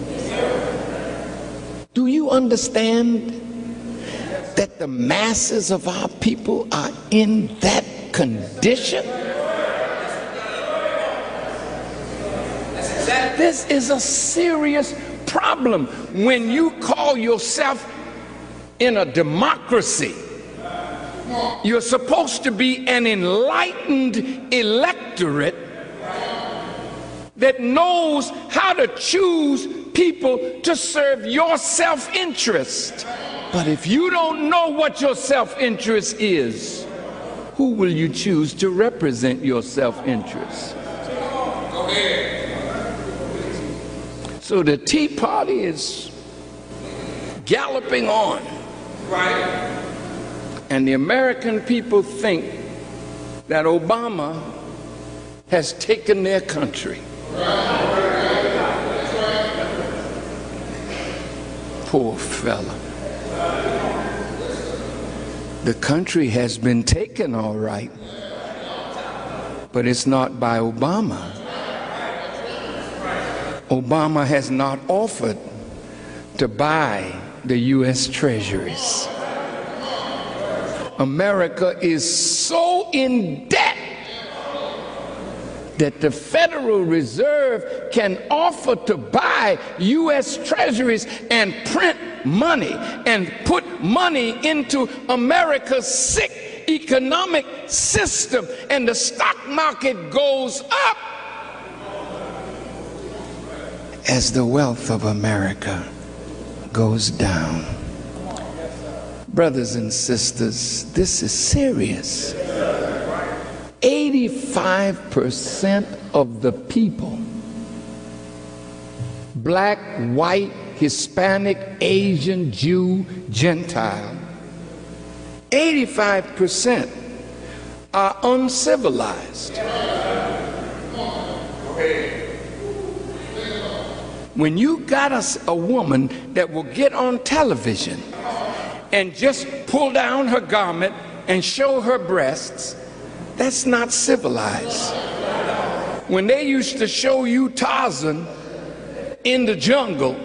C: Do you understand that the masses of our people are in that condition? This is a serious problem. When you call yourself in a democracy, you're supposed to be an enlightened electorate that knows how to choose people to serve your self-interest. But if you don't know what your self-interest is, who will you choose to represent your self-interest? So the Tea Party is galloping on, right? And the American people think that Obama has taken their country. Poor fella. The country has been taken, all right, but it's not by Obama. Obama has not offered to buy the U.S. treasuries. America is so in debt that the Federal Reserve can offer to buy U.S. treasuries and print money and put money into America's sick economic system, and the stock market goes up as the wealth of America goes down. Brothers and sisters, this is serious. 85% of the people, black, white, Hispanic, Asian, Jew, Gentile, 85% are uncivilized. When you got a woman that will get on television and just pull down her garment and show her breasts, that's not civilized. When they used to show you Tarzan in the jungle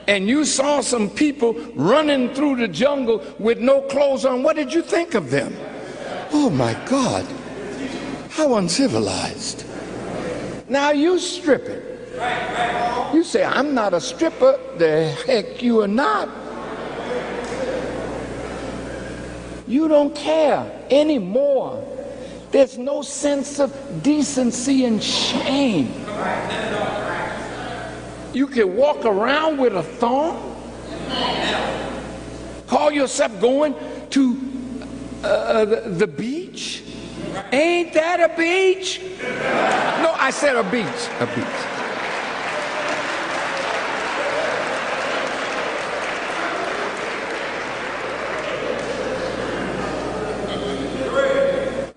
C: and you saw some people running through the jungle with no clothes on, what did you think of them? Oh my God, how uncivilized. Now you stripping. You say, I'm not a stripper. The heck you are not. You don't care anymore. There's no sense of decency and shame. You can walk around with a thong, call yourself going to the beach. Ain't that a beach? No, I said a beach. A beach.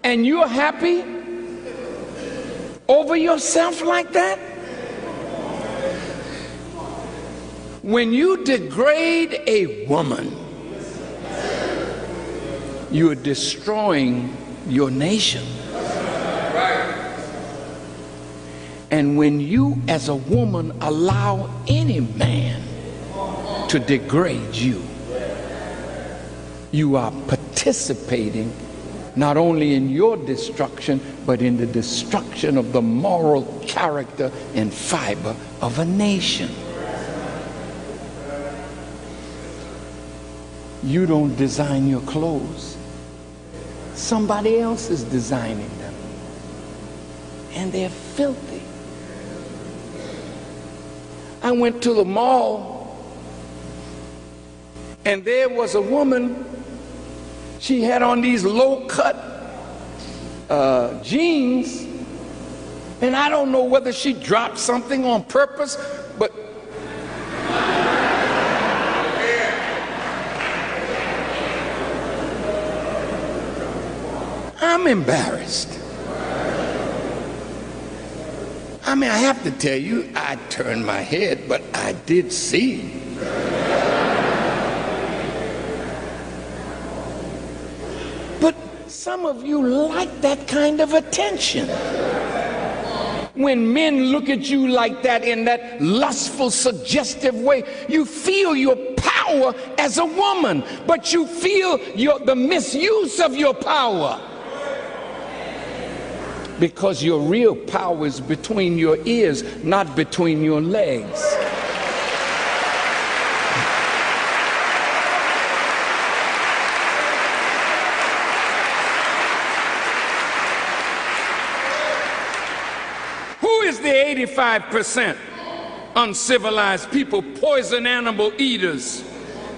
C: And you're happy over yourself like that? When you degrade a woman, you are destroying your nation. And when you as a woman allow any man to degrade you, you are participating not only in your destruction, but in the destruction of the moral character and fiber of a nation. You don't design your clothes. Somebody else is designing them. And they're filthy. I went to the mall, and there was a woman. She had on these low-cut jeans, and I don't know whether she dropped something on purpose, but I'm embarrassed. I mean, I have to tell you, I turned my head, but I did see. But some of you like that kind of attention. When men look at you like that, in that lustful, suggestive way, you feel your power as a woman, but you feel the misuse of your power. Because your real power is between your ears, not between your legs. Who is the 85% uncivilized people, poison animal eaters,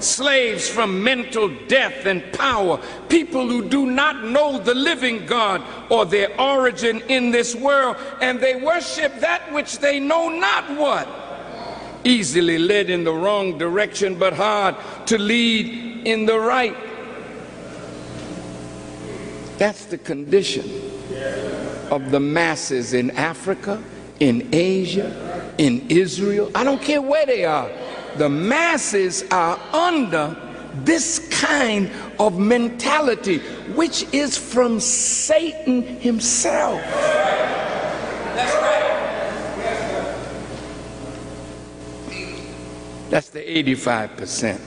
C: slaves from mental death and power, people who do not know the living God or their origin in this world, and they worship that which they know not what? Easily led in the wrong direction, but hard to lead in the right. That's the condition of the masses in Africa, in Asia, in Israel. I don't care where they are. The masses are under this kind of mentality, which is from Satan himself. That's right. That's the 85%.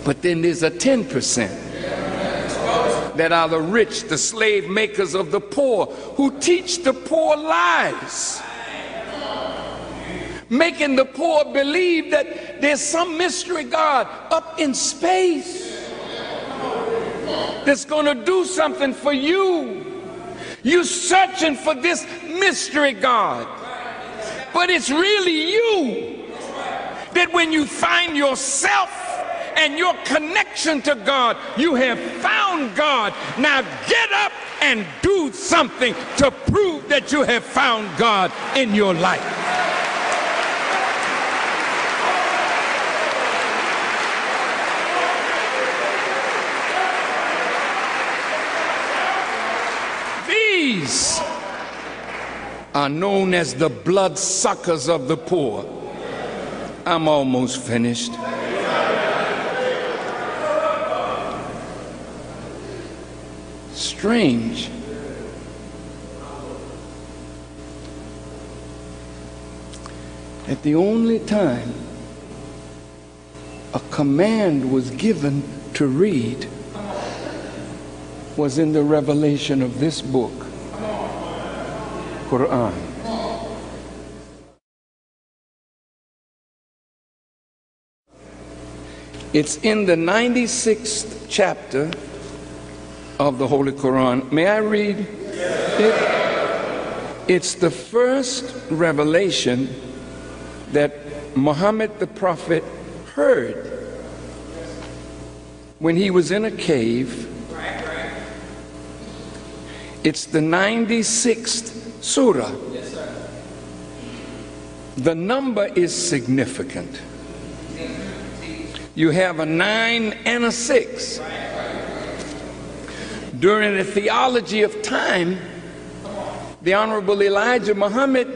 C: But then there's a 10% that are the rich, the slave makers of the poor, who teach the poor lies, making the poor believe that there's some mystery God up in space that's going to do something for you. You're searching for this mystery God, but it's really you. That when you find yourself and your connection to God, you have found God. Now get up and do something to prove that you have found God in your life. These are known as the bloodsuckers of the poor. I'm almost finished. Strange. That the only time a command was given to read was in the revelation of this book, Quran. It's in the 96th chapter of the Holy Quran. May I read it? It's the first revelation that Muhammad the Prophet heard when he was in a cave. It's the 96th surah. Yes, sir. The number is significant. You have a 9 and a 6. During the theology of time, the Honorable Elijah Muhammad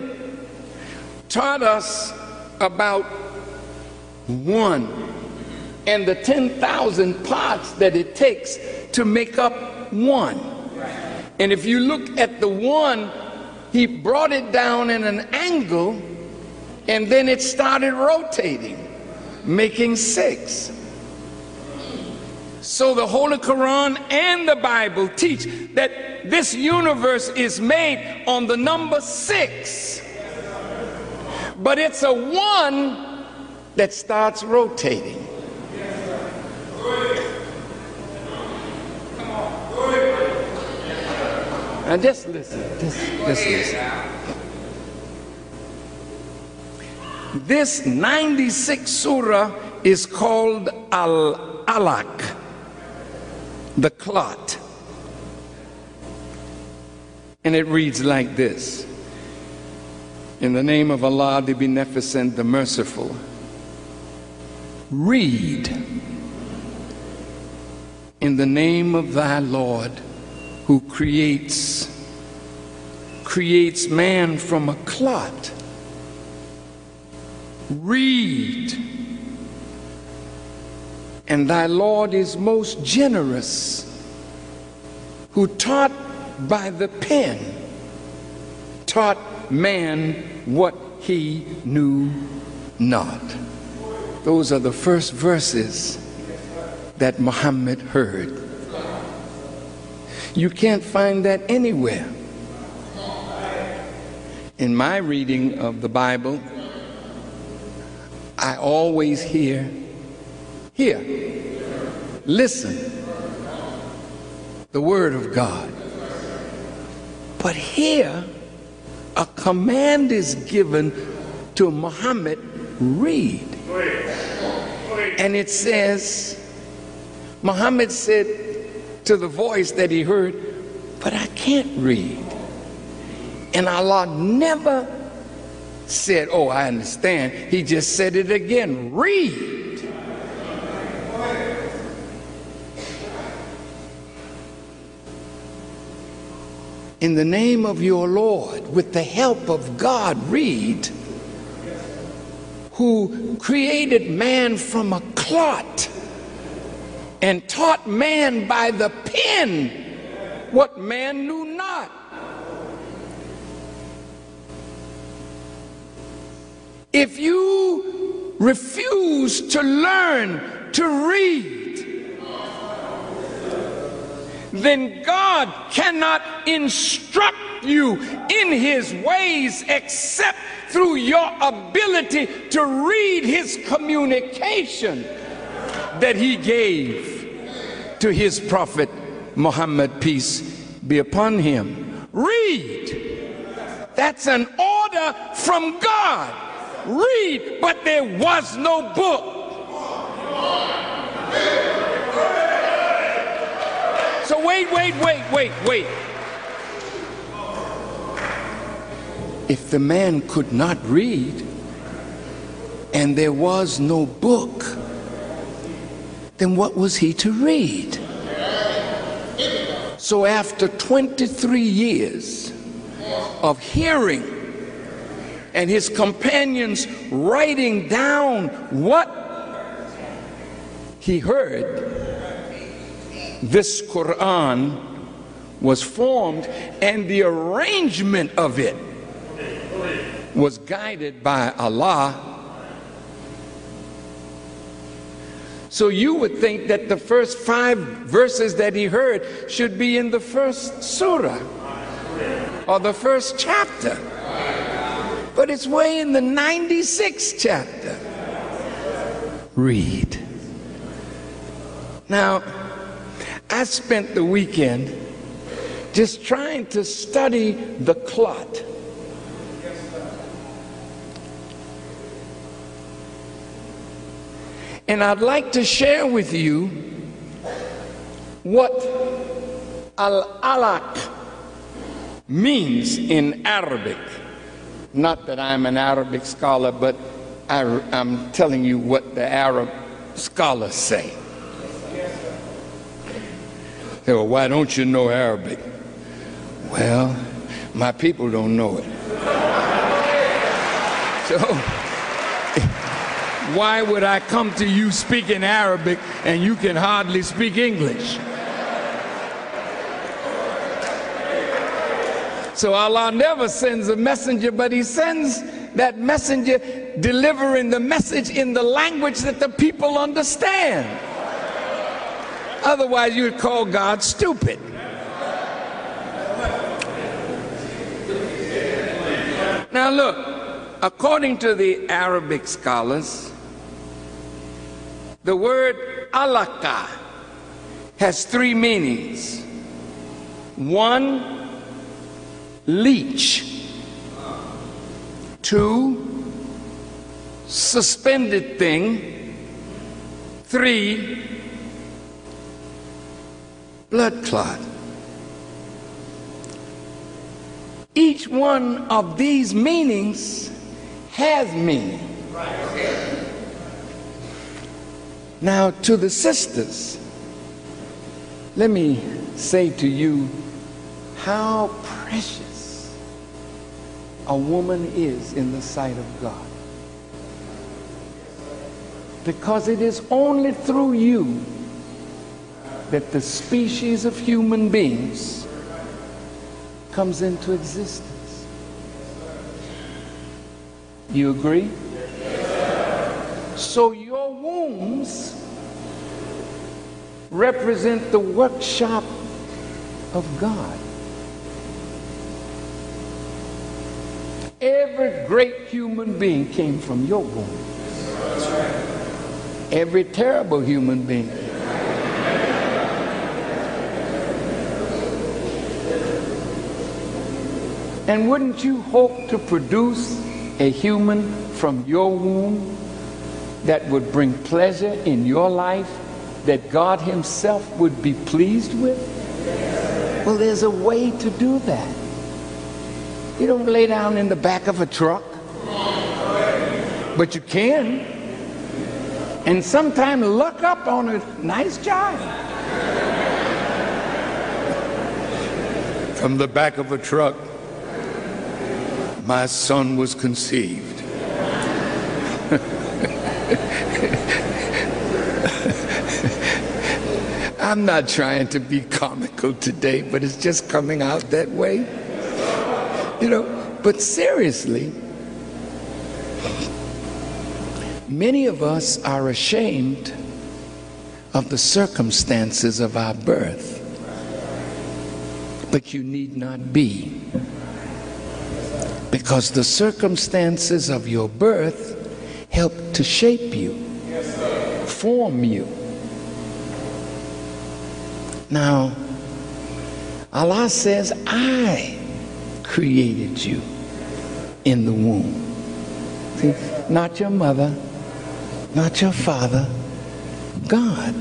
C: taught us about one, and the 10,000 parts that it takes to make up one. And if you look at the one, he brought it down in an angle, and then it started rotating, making 6. So the Holy Quran and the Bible teach that this universe is made on the number 6. But it's a 1 that starts rotating. Now just listen, just listen. This 96th surah is called Al-Alaq, the clot. And it reads like this: in the name of Allah, the Beneficent, the Merciful. Read. In the name of thy Lord, who creates man from a clot. Read. And thy Lord is most generous, who taught by the pen, taught man what he knew not. Those are the first verses that Muhammad heard. You can't find that anywhere. In my reading of the Bible, I always hear, listen, the word of God. But here, a command is given to Muhammad, read. And it says, Muhammad said to the voice that he heard, but I can't read. And Allah never said, oh, I understand. He just said it again, read. In the name of your Lord, with the help of God, read, who created man from a clot and taught man by the pen what man knew not. If you refuse to learn to read, then God cannot instruct you in his ways except through your ability to read his communication that he gave to his prophet Muhammad, peace be upon him. Read. That's an order from God. Read, but there was no book. So wait. If the man could not read and there was no book, then what was he to read? So after 23 years of hearing and his companions writing down what he heard, this Quran was formed, and the arrangement of it was guided by Allah. So you would think that the first 5 verses that he heard should be in the first surah or the first chapter. But it's way in the 96th chapter. Read. Now, I spent the weekend just trying to study the clot. And I'd like to share with you what al-alaq means in Arabic. Not that I'm an Arabic scholar, but I'm telling you what the Arab scholars say. Say, well, why don't you know Arabic? Well, my people don't know it. So, why would I come to you speaking Arabic and you can hardly speak English? So Allah never sends a messenger, but he sends that messenger delivering the message in the language that the people understand. Otherwise, you would call God stupid. Now look, according to the Arabic scholars, the word alaka has three meanings. One, leech. Two, suspended thing. Three, blood clot. Each one of these meanings has meaning. Now, to the sisters, let me say to you how precious a woman is in the sight of God. Because it is only through you that the species of human beings comes into existence. You agree? So your wombs represent the workshop of God. Every great human being came from your womb. Every terrible human being. And wouldn't you hope to produce a human from your womb that would bring pleasure in your life, that God himself would be pleased with? Well, there's a way to do that. You don't lay down in the back of a truck, but you can. And sometimes luck up on a nice job. From the back of a truck, my son was conceived. I'm not trying to be comical today, but it's just coming out that way. You know, but seriously, many of us are ashamed of the circumstances of our birth, but you need not be. Because the circumstances of your birth help to shape you, form you. Now, Allah says, I created you in the womb. See, not your mother, not your father, God.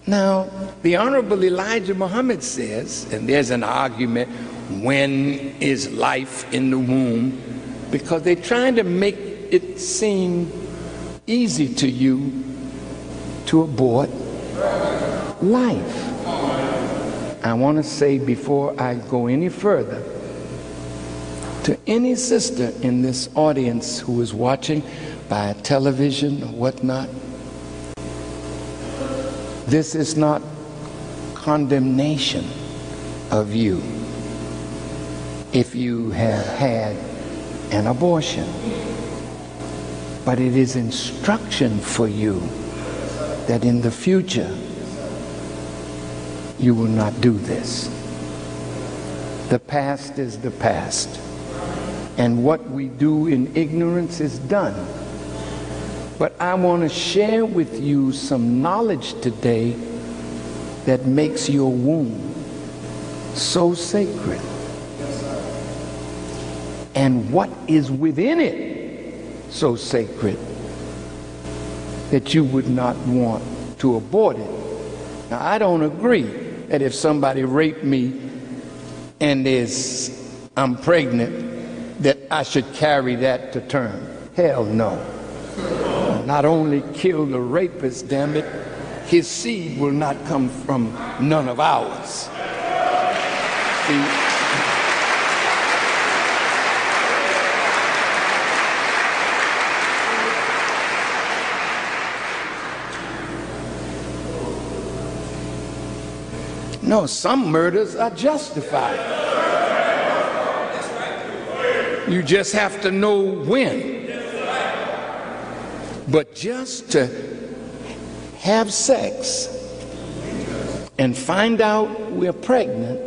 C: Now, the Honorable Elijah Muhammad says, and there's an argument, when is life in the womb? Because they're trying to make it seem easy to you to abort life. I want to say before I go any further, to any sister in this audience who is watching by television or whatnot, this is not condemnation of you if you have had an abortion, but it is instruction for you that in the future you will not do this. The past is the past, and what we do in ignorance is done. But I want to share with you some knowledge today that makes your womb so sacred, and what is within it so sacred that you would not want to abort it. Now, I don't agree that if somebody raped me and I'm pregnant, that I should carry that to term. Hell no. Not only kill the rapist, damn it, his seed will not come from none of ours. See? No, some murders are justified. You just have to know when. But just to have sex and find out we're pregnant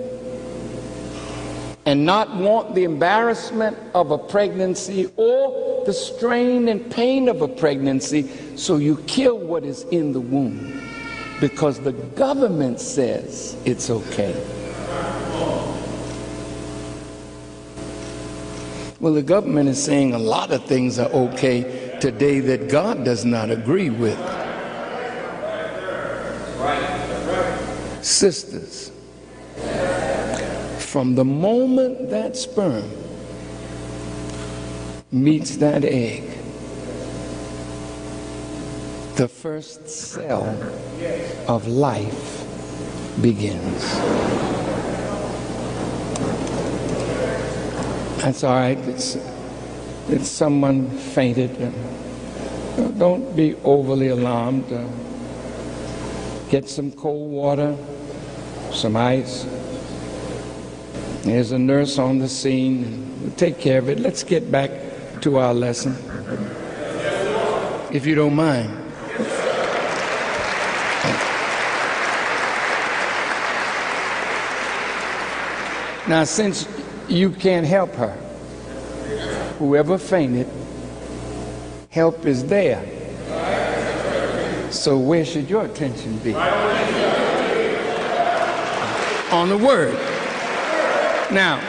C: and not want the embarrassment of a pregnancy or the strain and pain of a pregnancy, so you kill what is in the womb because the government says it's okay. Well, the government is saying a lot of things are okay today that God does not agree with. Sisters, from the moment that sperm meets that egg, the first cell of life begins. That's all right. It's someone fainted. Don't be overly alarmed. Get some cold water, some ice. There's a nurse on the scene. We'll take care of it. Let's get back to our lesson, if you don't mind. Now, since you can't help her, whoever fainted, help is there. So where should your attention be? On the word. Now,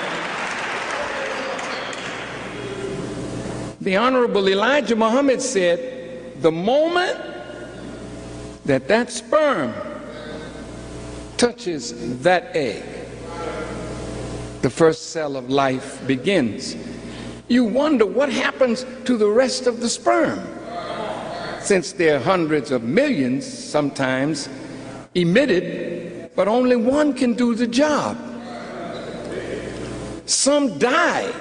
C: the Honorable Elijah Muhammad said, the moment that sperm touches that egg, the first cell of life begins. You wonder what happens to the rest of the sperm, since there are hundreds of millions sometimes emitted, but only one can do the job. Some die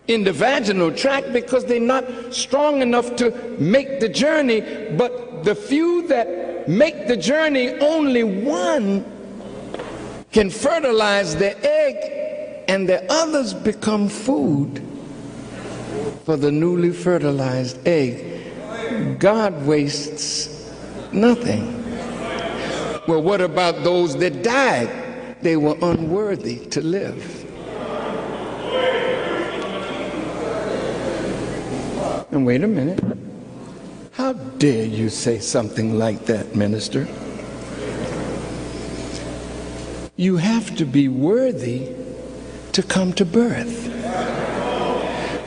C: in the vaginal tract because they're not strong enough to make the journey, but the few that make the journey, only one can fertilize the egg, and the others become food for the newly fertilized egg. God wastes nothing. Well, what about those that died? They were unworthy to live. And wait a minute. How dare you say something like that, minister? You have to be worthy to come to birth,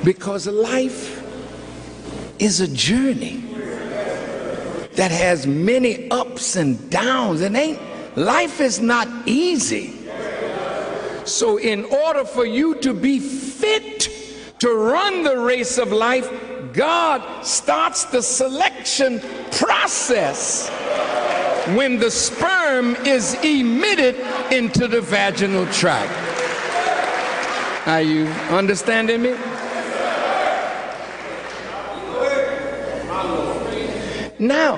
C: because life is a journey that has many ups and downs. Life is not easy. So in order for you to be fit to run the race of life, God starts the selection process when the sperm is emitted into the vaginal tract. Are you understanding me? Now,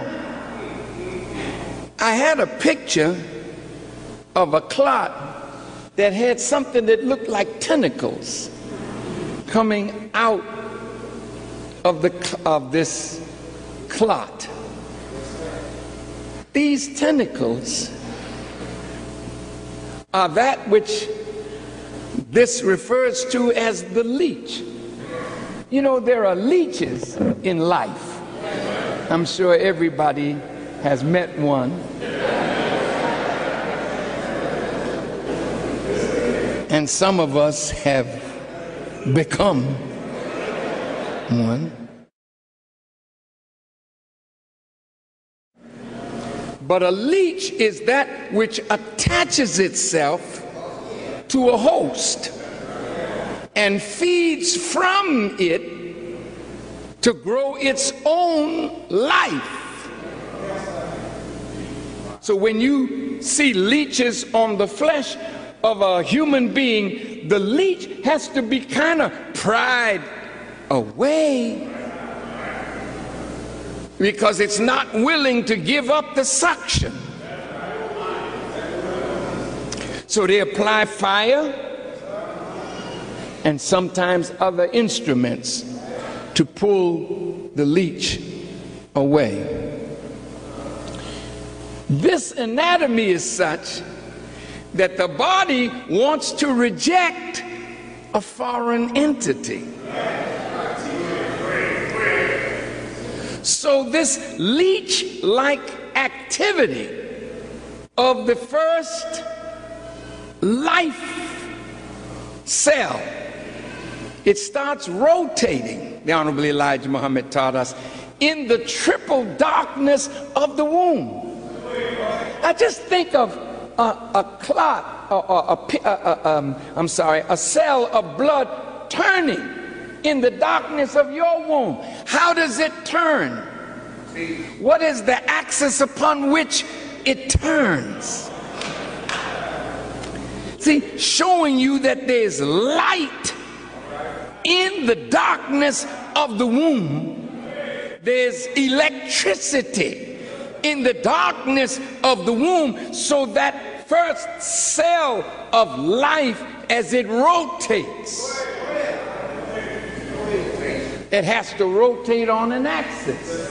C: I had a picture of a clot that had something that looked like tentacles coming out of this clot. These tentacles are that which this refers to as the leech. You know, there are leeches in life. I'm sure everybody has met one. And some of us have become one. But a leech is that which attaches itself to a host and feeds from it to grow its own life. So when you see leeches on the flesh of a human being, the leech has to be kind of pried away because it's not willing to give up the suction. So they apply fire and sometimes other instruments to pull the leech away. This anatomy is such that the body wants to reject a foreign entity. So this leech-like activity of the first life cell, it starts rotating, the Honorable Elijah Muhammad taught us, in the triple darkness of the womb. Now just think of a clot, a cell of blood turning in the darkness of your womb. How does it turn? What is the axis upon which it turns? See, showing you that there's light in the darkness of the womb. There's electricity in the darkness of the womb, so that first cell of life, as it rotates, it has to rotate on an axis.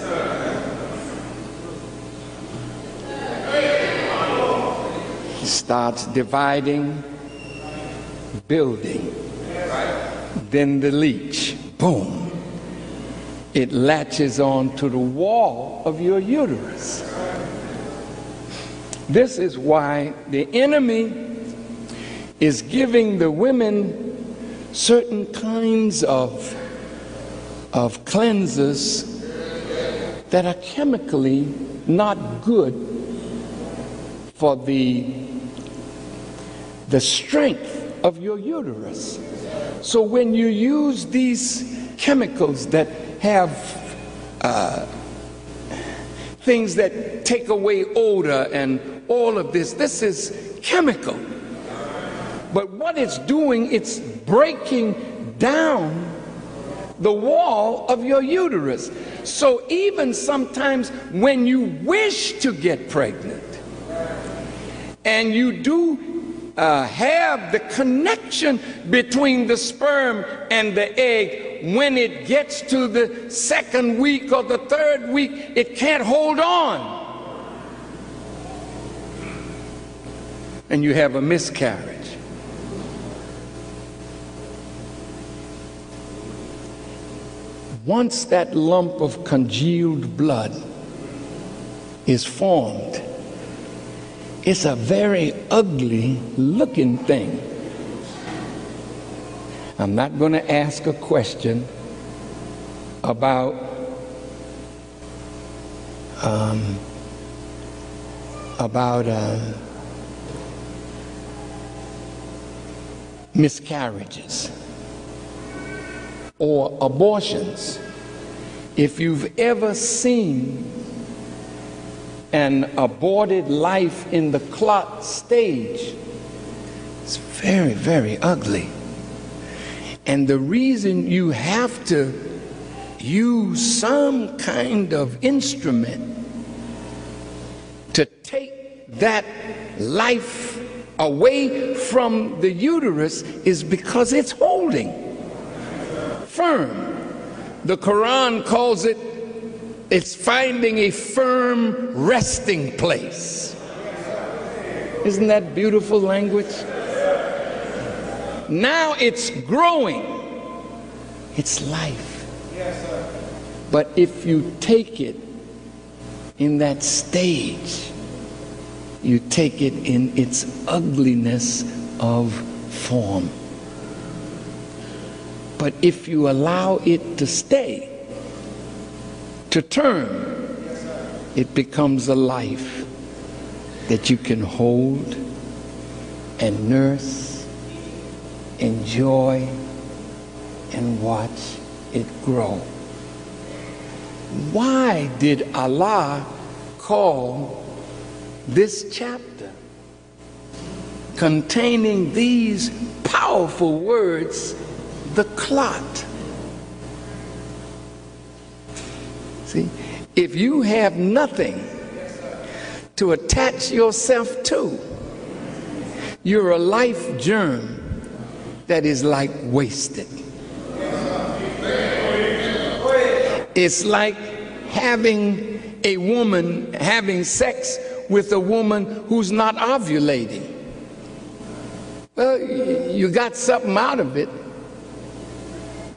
C: It starts dividing, building. Then the leech, boom, it latches on to the wall of your uterus. This is why the enemy is giving the women certain kinds of cleansers that are chemically not good for the strength of your uterus. So when you use these chemicals that have things that take away odor and all of this, this is chemical. But what it's doing, it's breaking down the wall of your uterus. So even sometimes when you wish to get pregnant and you do have the connection between the sperm and the egg, when it gets to the second week or the third week, it can't hold on. And you have a miscarriage. Once that lump of congealed blood is formed, it's a very ugly looking thing. I'm not going to ask a question about miscarriages or abortions. If you've ever seen an aborted life in the clot stage, it's very, very ugly. And the reason you have to use some kind of instrument to take that life away from the uterus is because it's holding firm. The Quran calls it, it's finding a firm resting place. Isn't that beautiful language? Now it's growing. It's life. But if you take it in that stage, you take it in its ugliness of form. But if you allow it to stay, to turn, it becomes a life that you can hold and nurse, enjoy, and watch it grow. Why did Allah call this chapter containing these powerful words the clot? See, if you have nothing to attach yourself to, You're a life germ that is like wasted. It's like having a woman having sex with a woman who's not ovulating. Well, you got something out of it,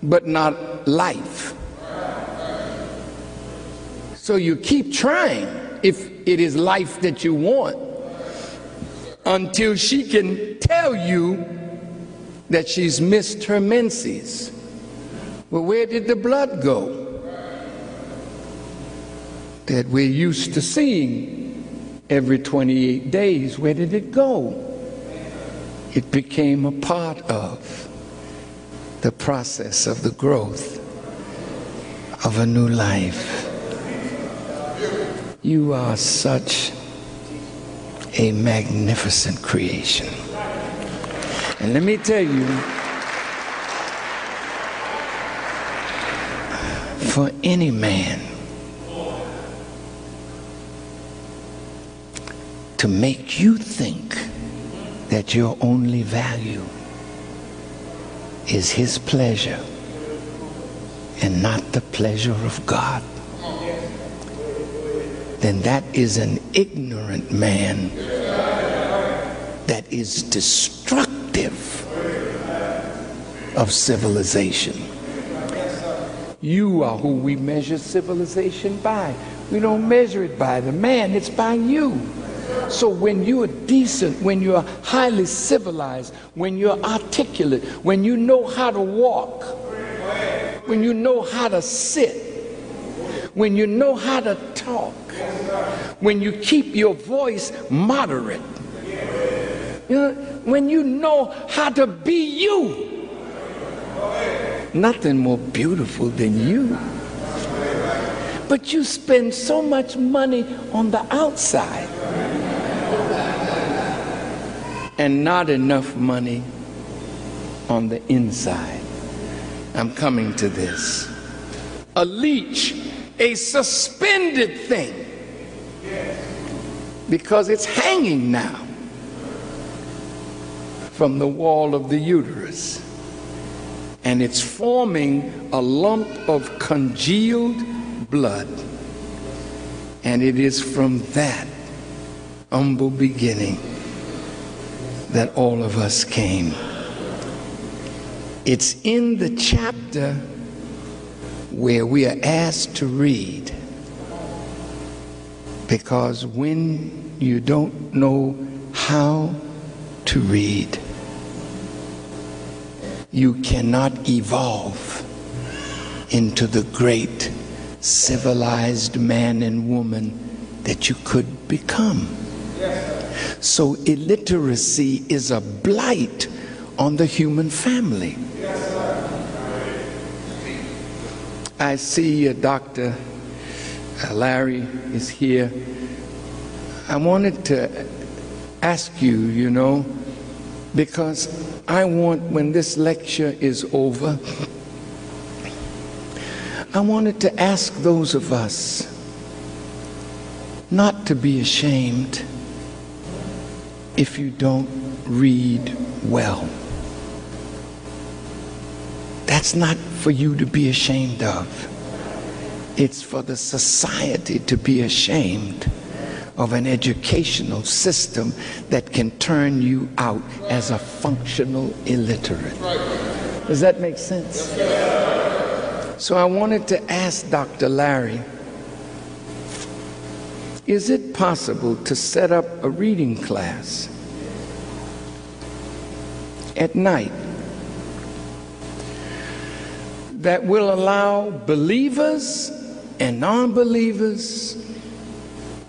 C: but not life. So you keep trying if it is life that you want until she can tell you that she's missed her menses. Well, where did the blood go that we're used to seeing every 28 days? Where did it go? It became a part of the process of the growth of a new life. You are such a magnificent creation. And let me tell you, for any man to make you think that your only value is his pleasure and not the pleasure of God, then that is an ignorant man that is destructive of civilization. You are who we measure civilization by. We don't measure it by the man, it's by you. So when you're decent, when you're highly civilized, when you're articulate, when you know how to walk, when you know how to sit, when you know how to talk, when you keep your voice moderate, when you know how to be you, nothing more beautiful than you. But you spend so much money on the outside and not enough money on the inside. I'm coming to this. A leech, a suspended thing, because it's hanging now from the wall of the uterus, and it's forming a lump of congealed blood, and it is from that humble beginning that all of us came. It's in the chapter where we are asked to read, because when you don't know how to read, you cannot evolve into the great civilized man and woman that you could become. So illiteracy is a blight on the human family. I see Dr. Larry is here. I wanted to ask you, because I want, when this lecture is over, I wanted to ask those of us not to be ashamed if you don't read well. That's not for you to be ashamed of. It's for the society to be ashamed of an educational system that can turn you out as a functional illiterate. Does that make sense? So I wanted to ask Dr. Larry, is it possible to set up a reading class at night that will allow believers and non-believers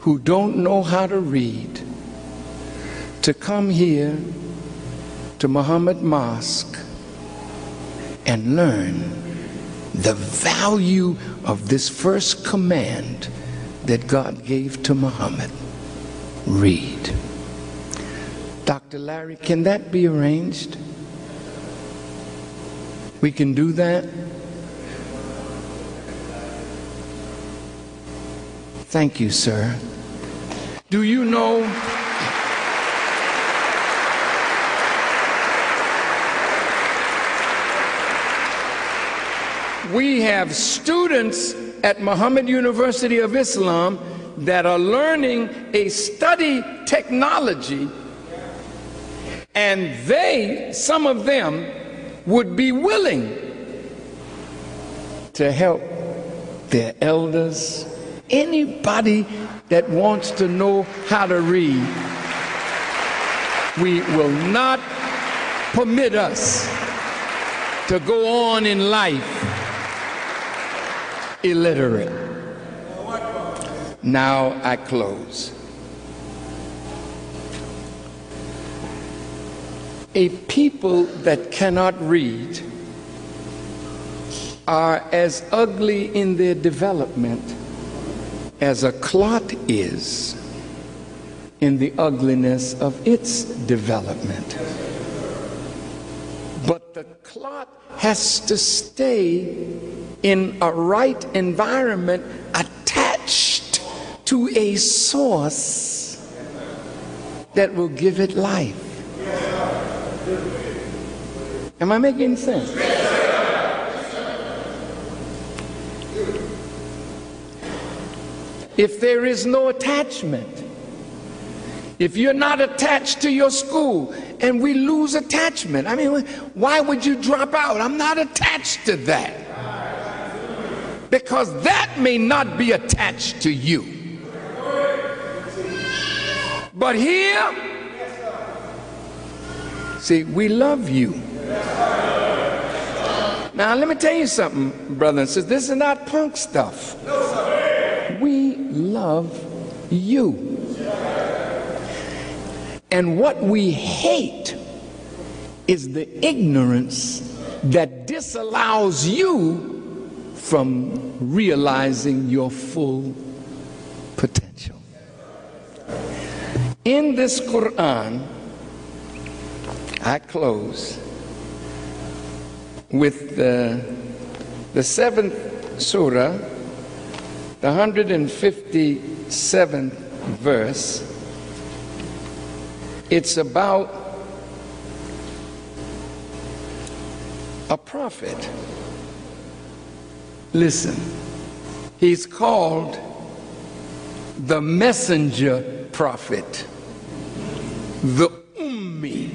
C: who don't know how to read to come here to Muhammad Mosque and learn the value of this first command that God gave to Muhammad? Read. Dr. Larry, can that be arranged? We can do that? Thank you, sir. Do you know We have students at Muhammad University of Islam that are learning a study technology, and some of them would be willing to help their elders, anybody that wants to know how to read. We will not permit us to go on in life illiterate. Now I close. A people that cannot read are as ugly in their development as a clot is in the ugliness of its development. But the clot has to stay in a right environment attached to a source that will give it life. Am I making sense? If there is no attachment, if you're not attached to your school, and we lose attachment, I mean, why would you drop out? I'm not attached to that. Because that may not be attached to you. But here, see, we love you. Now, let me tell you something, brothers and sisters. This is not punk stuff. We love you. And what we hate is the ignorance that disallows you from realizing your full potential. In this Quran, I close with the 7th surah, the 157th verse. It's about a prophet. Listen, he's called the messenger prophet, the Ummi.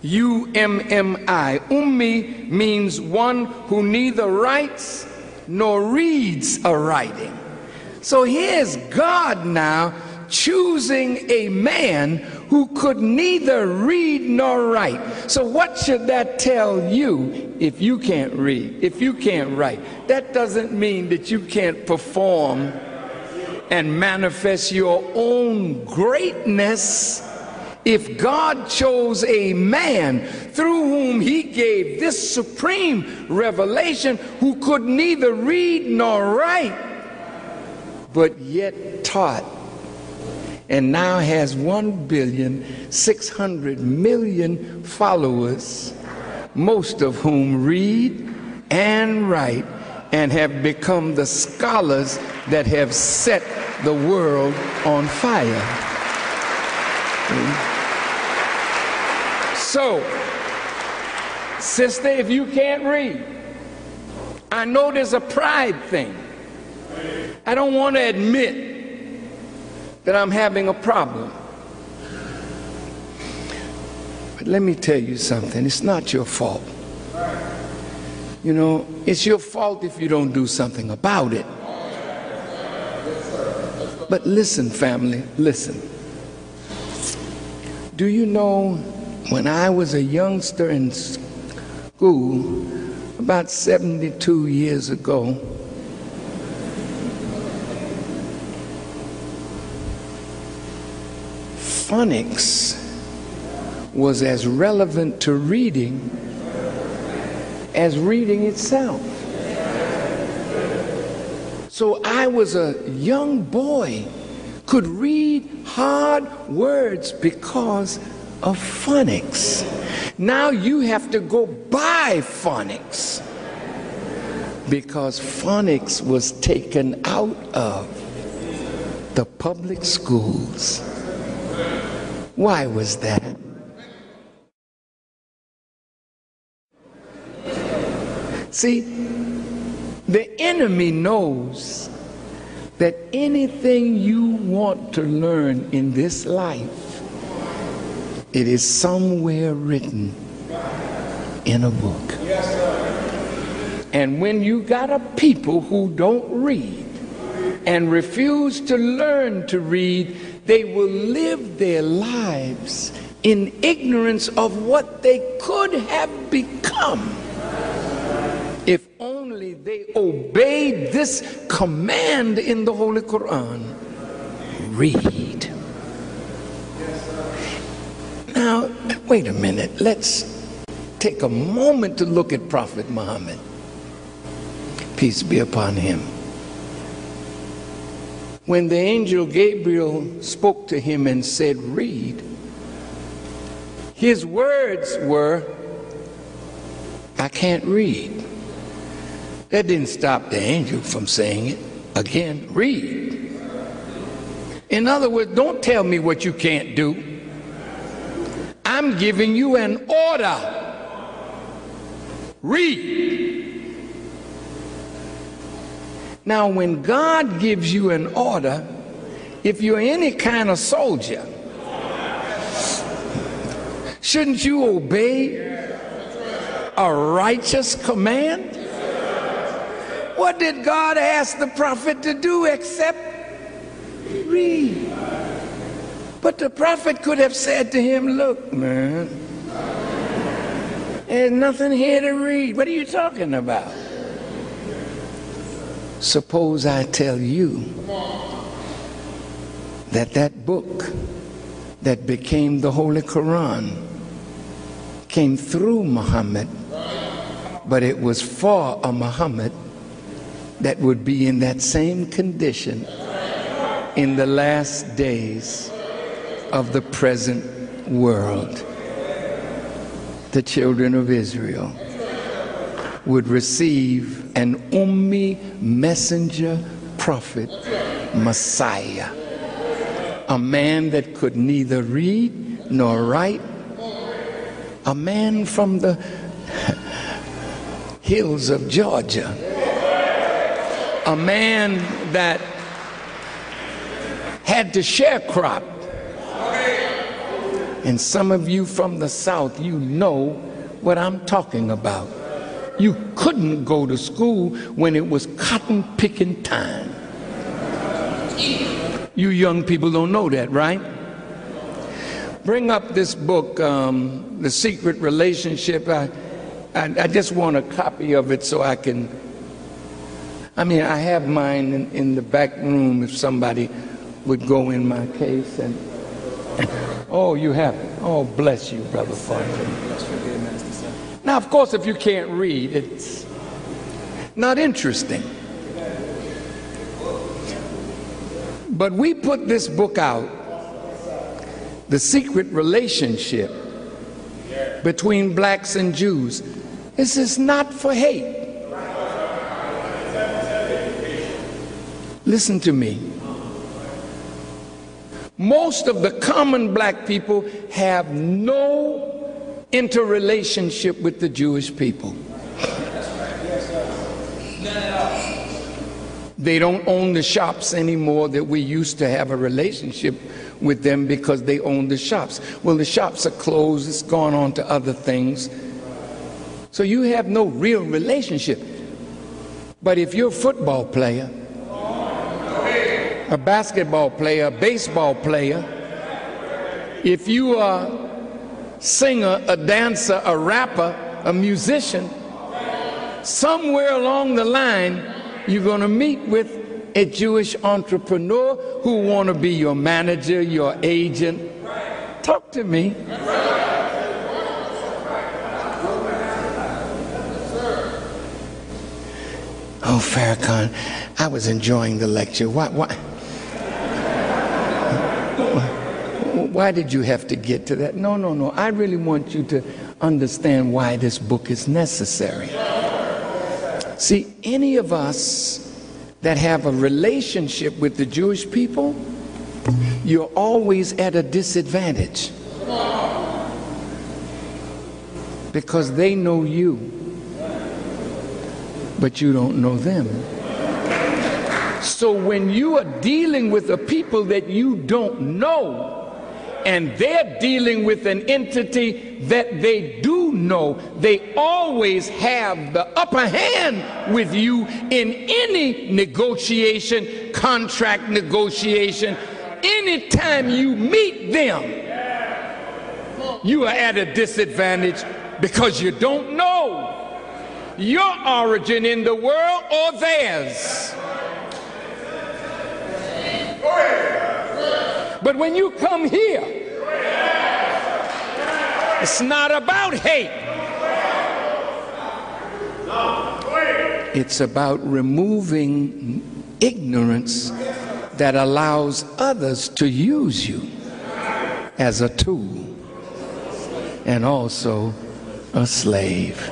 C: U-M-M-I. Ummi means one who neither writes nor reads a writing. So here's God now choosing a man who could neither read nor write. So what should that tell you if you can't read, if you can't write? That doesn't mean that you can't perform and manifest your own greatness. If God chose a man through whom he gave this supreme revelation, who could neither read nor write, but yet taught, and now has 1,600,000,000 followers, most of whom read and write and have become the scholars that have set the world on fire. So, sister, if you can't read, I know there's a pride thing. I don't want to admit that I'm having a problem. But let me tell you something, it's not your fault. You know, it's your fault if you don't do something about it. But listen, family, listen. Do you know, when I was a youngster in school, about 72 years ago, phonics was as relevant to reading as reading itself. So I was a young boy, could read hard words because of phonics. Now you have to go buy phonics because phonics was taken out of the public schools. Why was that? See, the enemy knows that anything you want to learn in this life, it is somewhere written in a book. And when you got a people who don't read and refuse to learn to read, they will live their lives in ignorance of what they could have become if only they obeyed this command in the Holy Quran: read. Now, wait a minute. Let's take a moment to look at Prophet Muhammad. Peace be upon him. When the angel Gabriel spoke to him and said, read, his words were, I can't read. That didn't stop the angel from saying it again, read. In other words, don't tell me what you can't do. I'm giving you an order. Read. Now, when God gives you an order, if you're any kind of soldier, shouldn't you obey a righteous command? What did God ask the prophet to do except read? But the prophet could have said to him, look, man, there's nothing here to read. What are you talking about? Suppose I tell you that that book that became the Holy Quran came through Muhammad, but it was for a Muhammad that would be in that same condition in the last days of the present world. The children of Israel would receive an Ummi messenger prophet Messiah, a man that could neither read nor write, a man from the hills of Georgia, a man that had to sharecrop. And some of you from the South, you know what I'm talking about. You couldn't go to school when it was cotton picking time. You young people don't know that, right? Bring up this book, The Secret Relationship. I just want a copy of it so I can, I have mine in the back room if somebody would go in my case. And oh, you have it. Oh, bless you, Brother Farrakhan. Now, of course, if you can't read, it's not interesting. But we put this book out, The Secret Relationship Between Blacks and Jews. This is not for hate. Listen to me. Most of the common black people have no interrelationship with the Jewish people. They don't own the shops anymore that we used to have a relationship with them because they own the shops. Well, the shops are closed. It's gone on to other things. So you have no real relationship. But if you're a football player, a basketball player, a baseball player, if you are a singer, a dancer, a rapper, a musician, somewhere along the line, you're going to meet with a Jewish entrepreneur who want to be your manager, your agent. Talk to me. Oh, Farrakhan, I was enjoying the lecture. Why did you have to get to that? No. I really want you to understand why this book is necessary. See, any of us that have a relationship with the Jewish people, you're always at a disadvantage because they know you but you don't know them. So when you are dealing with a people that you don't know, and they're dealing with an entity that they do know, they always have the upper hand with you in any negotiation, contract negotiation. Anytime you meet them, you are at a disadvantage because you don't know your origin in the world or theirs. But when you come here, it's not about hate. It's about removing ignorance that allows others to use you as a tool and also a slave,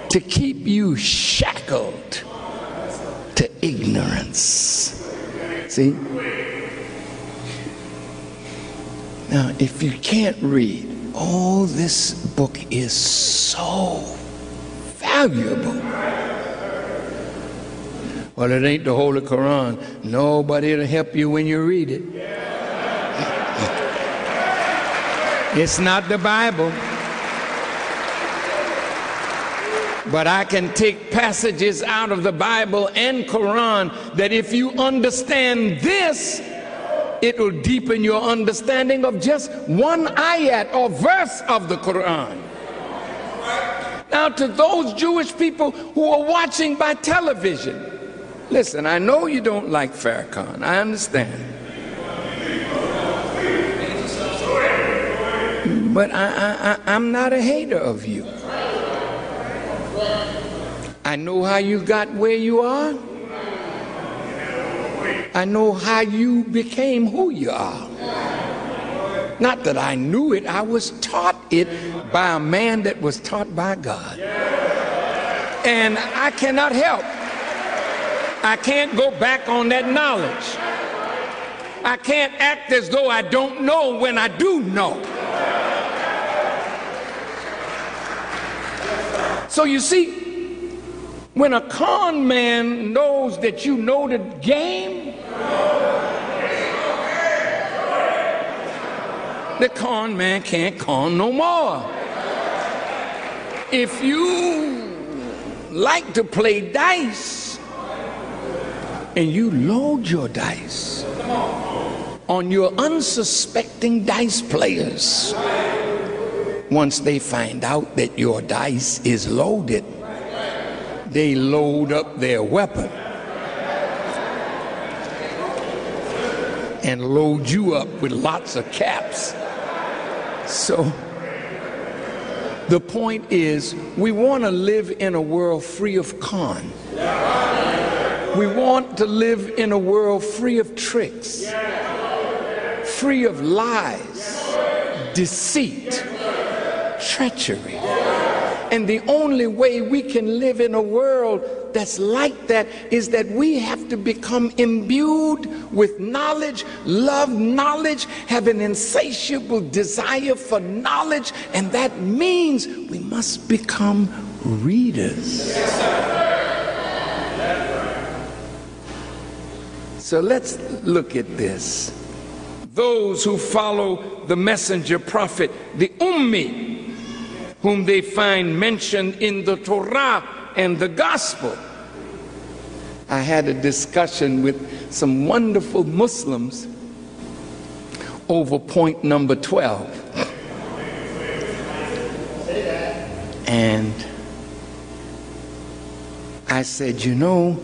C: to keep you shackled to ignorance. See? Now, if you can't read, oh, this book is so valuable. Well, it ain't the Holy Quran. Nobody will help you when you read it. It's not the Bible. But I can take passages out of the Bible and Quran that if you understand this, it will deepen your understanding of just one ayat or verse of the Quran. Now, to those Jewish people who are watching by television, listen, I know you don't like Farrakhan. I understand. But I'm not a hater of you. I know how you got where you are. I know how you became who you are. Not that I knew it, I was taught it by a man that was taught by God. And I cannot help. I can't go back on that knowledge. I can't act as though I don't know when I do know. So you see, when a con man knows that you know the game, the con man can't con no more. If you like to play dice and you load your dice on your unsuspecting dice players, once they find out that your dice is loaded, they load up their weapon and load you up with lots of caps. So the point is, we want to live in a world free of con. We want to live in a world free of tricks, free of lies, deceit, treachery. And the only way we can live in a world that's like that is that we have to become imbued with knowledge, love knowledge, have an insatiable desire for knowledge, and that means we must become readers. So let's look at this. Those who follow the messenger prophet, the Ummi, whom they find mentioned in the Torah and the gospel. I had a discussion with some wonderful Muslims over point number 12. And I said, you know,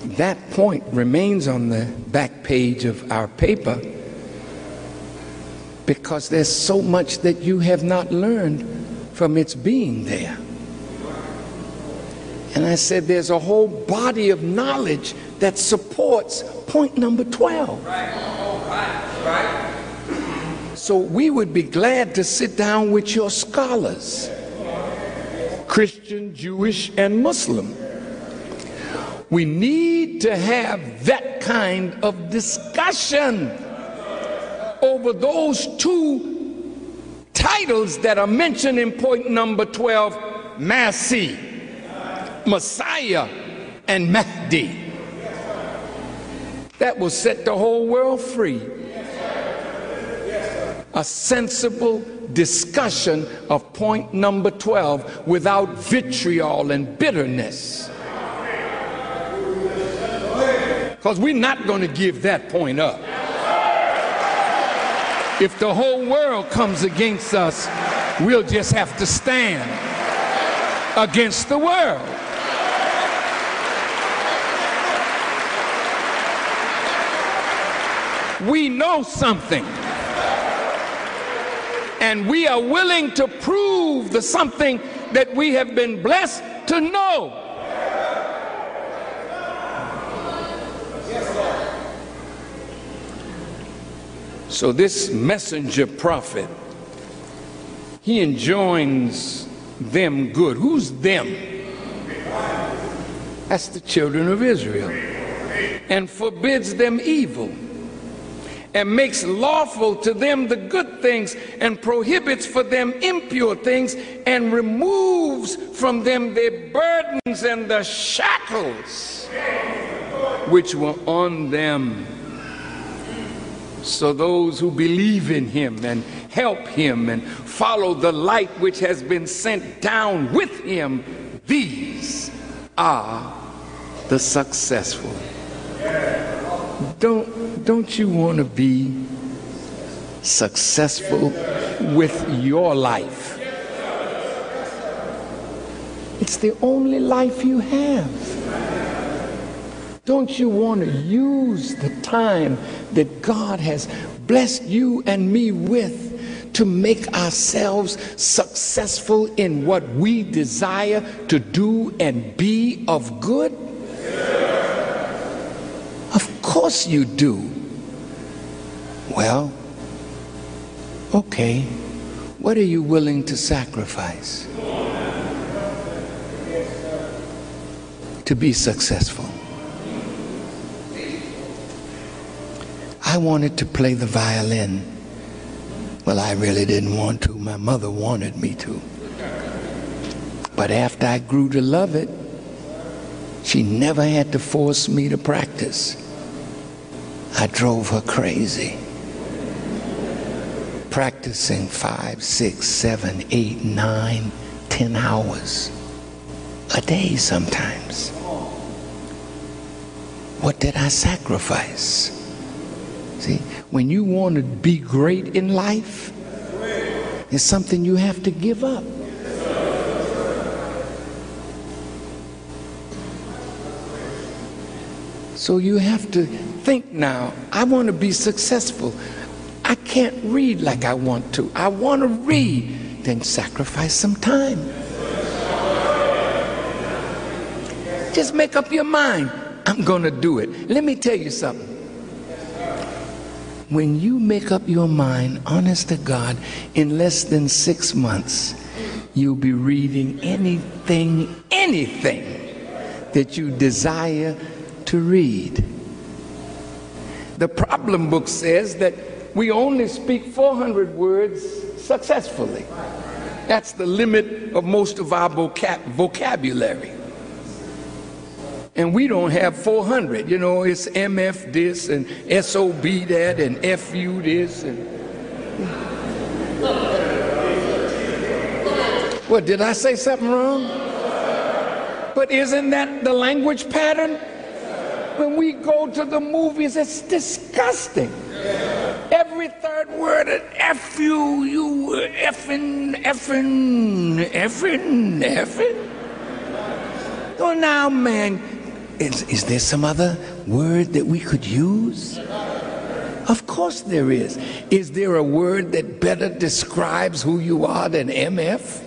C: that point remains on the back page of our paper because there's so much that you have not learned from its being there. And I said there's a whole body of knowledge that supports point number 12. Right. So we would be glad to sit down with your scholars, Christian, Jewish, and Muslim. We need to have that kind of discussion over those two titles that are mentioned in point number 12, Masih, Messiah and Mahdi that will set the whole world free. A sensible discussion of point number 12 without vitriol and bitterness. Because we're not going to give that point up. If the whole world comes against us, we'll just have to stand against the world. We know something, and we are willing to prove the something that we have been blessed to know. So this messenger prophet, he enjoins them good. Who's them? That's the children of Israel. And forbids them evil, and makes lawful to them the good things, and prohibits for them impure things, and removes from them their burdens and the shackles which were on them. So those who believe in him and help him and follow the light which has been sent down with him, these are the successful. Don't you want to be successful with your life? It's the only life you have. Don't you want to use the time that God has blessed you and me with to make ourselves successful in what we desire to do and be of good? Of course you do. Well, okay, what are you willing to sacrifice to be successful? I wanted to play the violin. Well, I really didn't want to. My mother wanted me to. But after I grew to love it, she never had to force me to practice. I drove her crazy. Practicing 5, 6, 7, 8, 9, 10 hours a day sometimes. What did I sacrifice? See, when you want to be great in life, it's something you have to give up. So you have to think now, I want to be successful. I can't read like I want to. I want to read, then sacrifice some time. Just make up your mind, I'm going to do it. Let me tell you something. When you make up your mind, honest to God, in less than 6 months, you'll be reading anything that you desire to read. The problem book says that we only speak 400 words successfully. That's the limit of most of our vocabulary. And we don't have 400. You know, it's MF this and SOB that and FU this. And what, did I say something wrong? But isn't that the language pattern? When we go to the movies, it's disgusting. Every third word is FU, you, effing. Oh, now, man, is there some other word that we could use? Of course there is. Is there a word that better describes who you are than MF?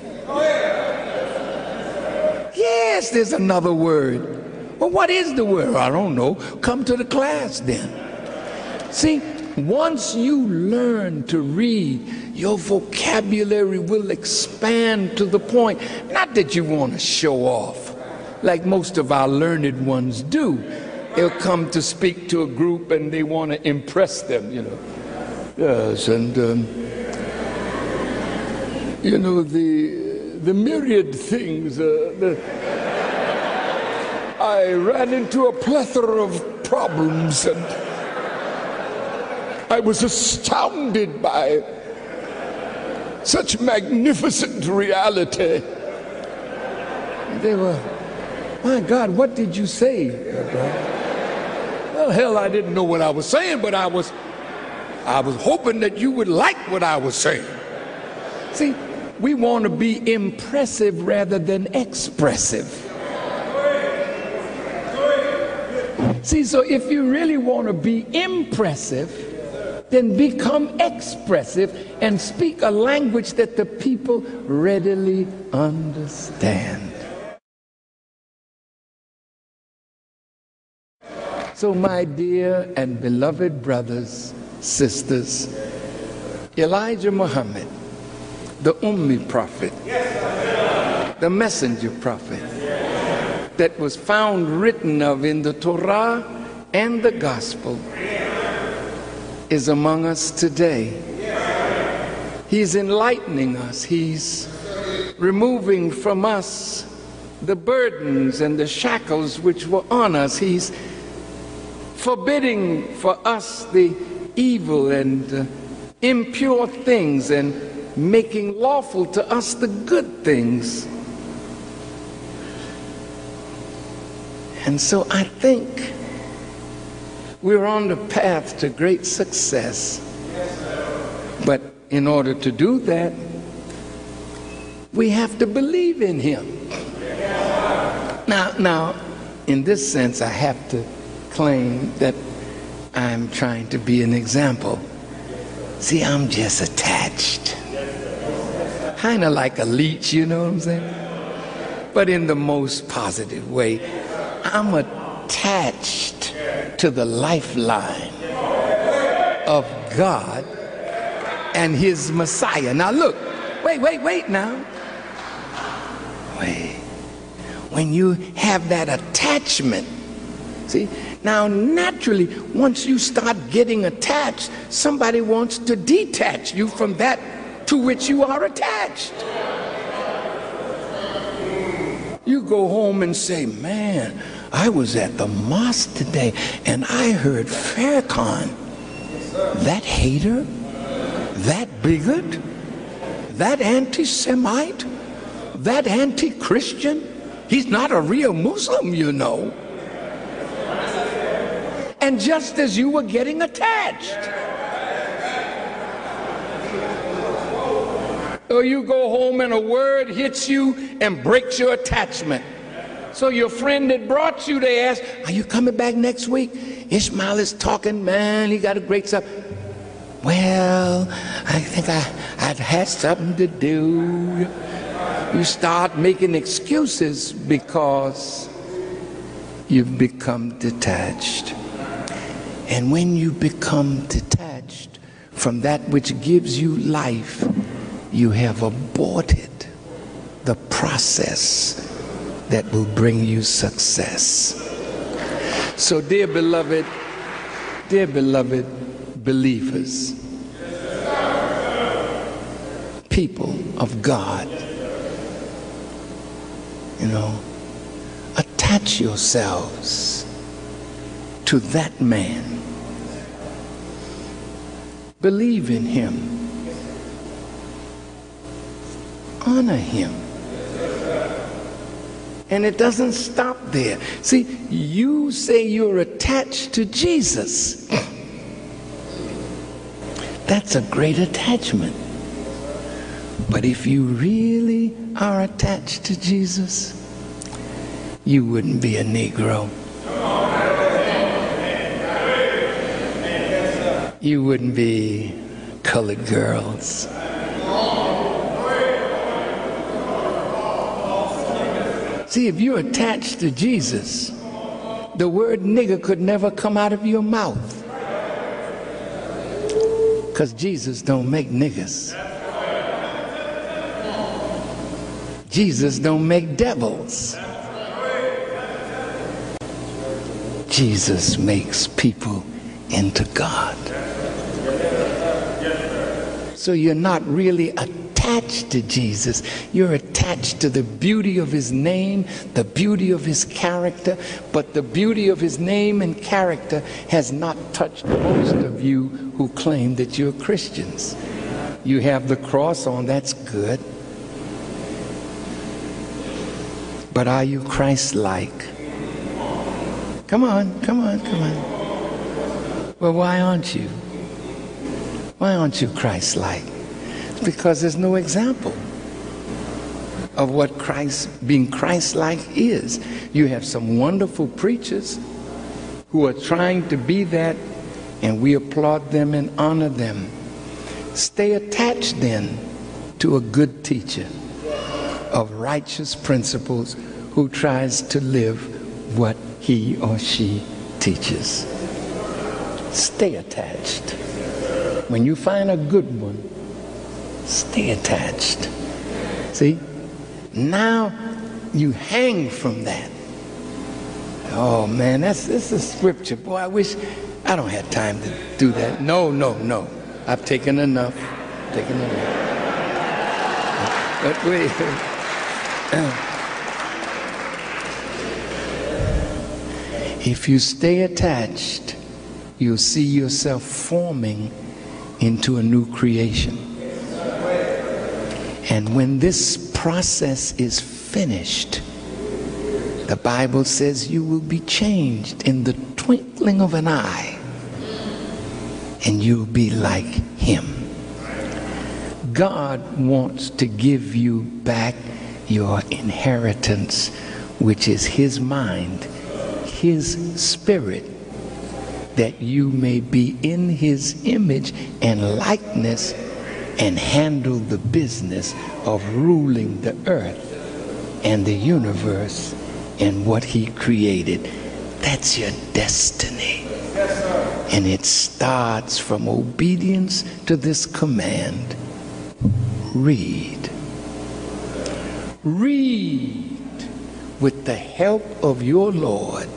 C: Yes, there's another word. Well, what is the word? I don't know. Come to the class then. See, once you learn to read, your vocabulary will expand to the point, not that you want to show off, like most of our learned ones do. They'll come to speak to a group and they want to impress them, you know. Yes, and, you know, the myriad things, I ran into a plethora of problems, and I was astounded by such magnificent reality. They were, my God, what did you say? Well, hell, I didn't know what I was saying, but I was hoping that you would like what I was saying. See, we want to be impressive rather than expressive. See, so if you really want to be impressive, then become expressive and speak a language that the people readily understand. So my dear and beloved brothers, sisters, Elijah Muhammad, the Ummi prophet, the messenger prophet that was found written of in the Torah and the gospel, is among us today. He's enlightening us. He's removing from us the burdens and the shackles which were on us. He's forbidding for us the evil and impure things and making lawful to us the good things. And so I think we're on the path to great success. But in order to do that, we have to believe in him. Now, in this sense, I have to claim that I'm trying to be an example. See, I'm just attached. Kind of like a leech, you know what I'm saying? But in the most positive way. I'm attached to the lifeline of God and his Messiah. Now look, wait now. Wait. When you have that attachment, see, now naturally, once you start getting attached, somebody wants to detach you from that to which you are attached. You go home and say, man, I was at the mosque today and I heard Farrakhan, that hater, that bigot, that anti-Semite, that anti-Christian, he's not a real Muslim, you know. And just as you were getting attached. Or you go home and a word hits you and breaks your attachment. So your friend that brought you, they ask, are you coming back next week? Ishmael is talking, man, he got a great stuff. Well, I think I've had something to do. You start making excuses because you've become detached. And when you become detached from that which gives you life, you have aborted the process that will bring you success. So dear beloved believers, people of God, you know, attach yourselves to that man. Believe in him. Honor him. And it doesn't stop there. See, you say you're attached to Jesus. That's a great attachment. But if you really are attached to Jesus, you wouldn't be a Negro. You wouldn't be colored girls. See, if you're attached to Jesus, the word nigger could never come out of your mouth. Because Jesus don't make niggas. Jesus don't make devils. Jesus makes people into God. So you're not really attached attached to Jesus. You're attached to the beauty of his name, the beauty of his character, but the beauty of his name and character has not touched most of you who claim that you're Christians. You have the cross on, that's good. But are you Christ-like? Come on, come on, come on. Well, why aren't you? Why aren't you Christ-like? It's because there's no example of what being Christ-like is. You have some wonderful preachers who are trying to be that, and we applaud them and honor them. Stay attached then to a good teacher of righteous principles who tries to live what he or she teaches. Stay attached. When you find a good one, stay attached. See? Now you hang from that. Oh man, this is scripture. Boy, I wish I don't have time to do that. No. I've taken enough. But wait. If you stay attached, you'll see yourself forming into a new creation. And when this process is finished, the Bible says you will be changed in the twinkling of an eye, and you'll be like him. God wants to give you back your inheritance, which is his mind, his spirit, that you may be in his image and likeness and handle the business of ruling the earth and the universe and what he created. That's your destiny. And it starts from obedience to this command. Read. Read with the help of your Lord,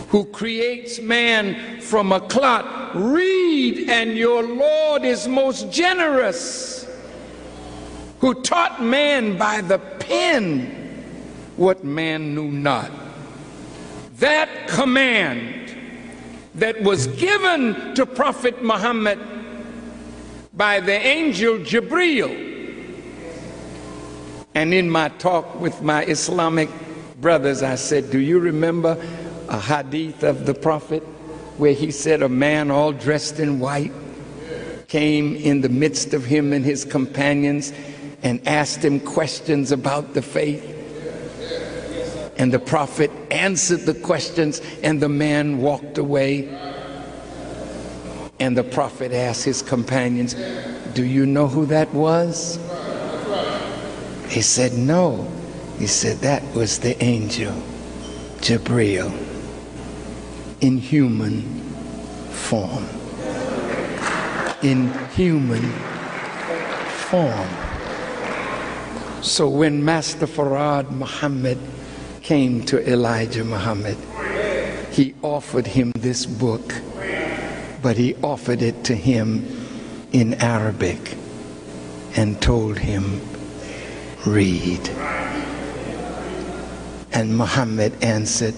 C: who creates man from a clot. Read, and your Lord is most generous, who taught man by the pen what man knew not. That command that was given to Prophet Muhammad by the angel Jibreel. And in my talk with my Islamic brothers, I said, do you remember a hadith of the Prophet where he said a man all dressed in white came in the midst of him and his companions and asked him questions about the faith? And the Prophet answered the questions, and the man walked away. And the Prophet asked his companions, do you know who that was? He said, no. He said, that was the angel Jibreel in human form. In human form. So when Master Farad Muhammad came to Elijah Muhammad, he offered him this book, but he offered it to him in Arabic and told him, read. And Muhammad answered,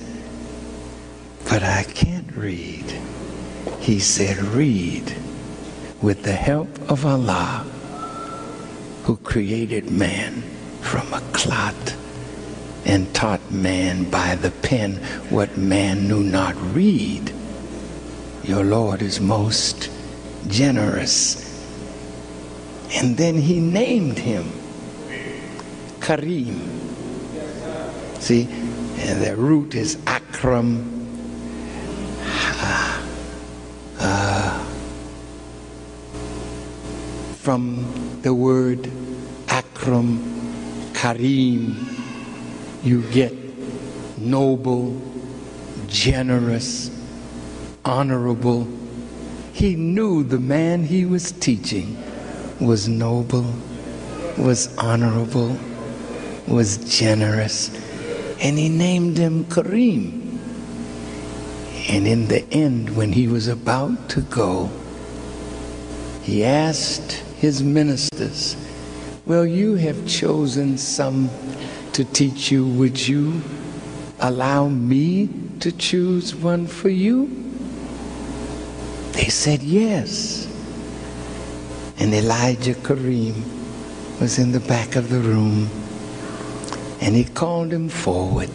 C: but I can't read. He said, read with the help of Allah, who created man from a clot and taught man by the pen what man knew not. Read. Your Lord is most generous. And then he named him Kareem. See, and the root is Akram. From the word Akram, Kareem, you get noble, generous, honorable. He knew the man he was teaching was noble, was honorable, was generous, and he named him Kareem. And in the end, when he was about to go, he asked his ministers, well, you have chosen some to teach you. Would you allow me to choose one for you? They said yes. And Elijah Kareem was in the back of the room, and he called him forward,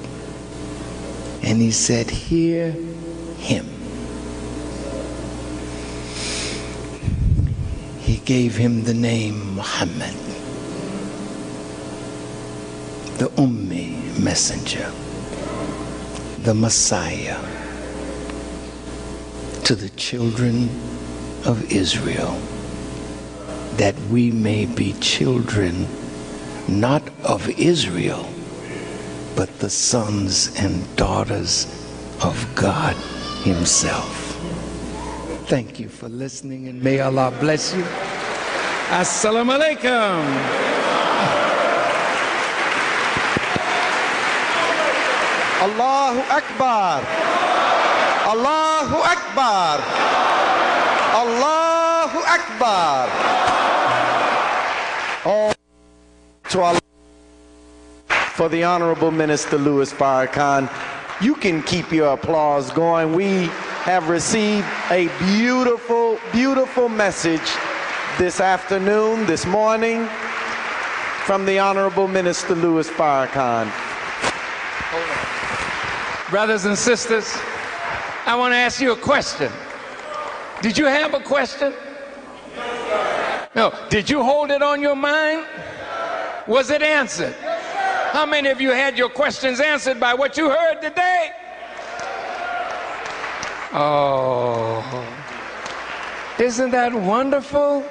C: and he said, hear him. He gave him the name Muhammad, the Ummi messenger, the Messiah to the children of Israel, that we may be children not of Israel, but the sons and daughters of God himself. Thank you for listening, and may Allah bless you. Assalamu alaikum.
B: Allahu Akbar. Allahu Akbar. Allahu Akbar. All to Allah for the Honorable Minister Louis Farrakhan. You can keep your applause going. We have received a beautiful, beautiful message this afternoon, this morning, from the Honorable Minister Louis Farrakhan.
C: Brothers and sisters, I want to ask you a question. Did you have a question? No. Did you hold it on your mind? Was it answered? How many of you had your questions answered by what you heard today? Oh, isn't that wonderful?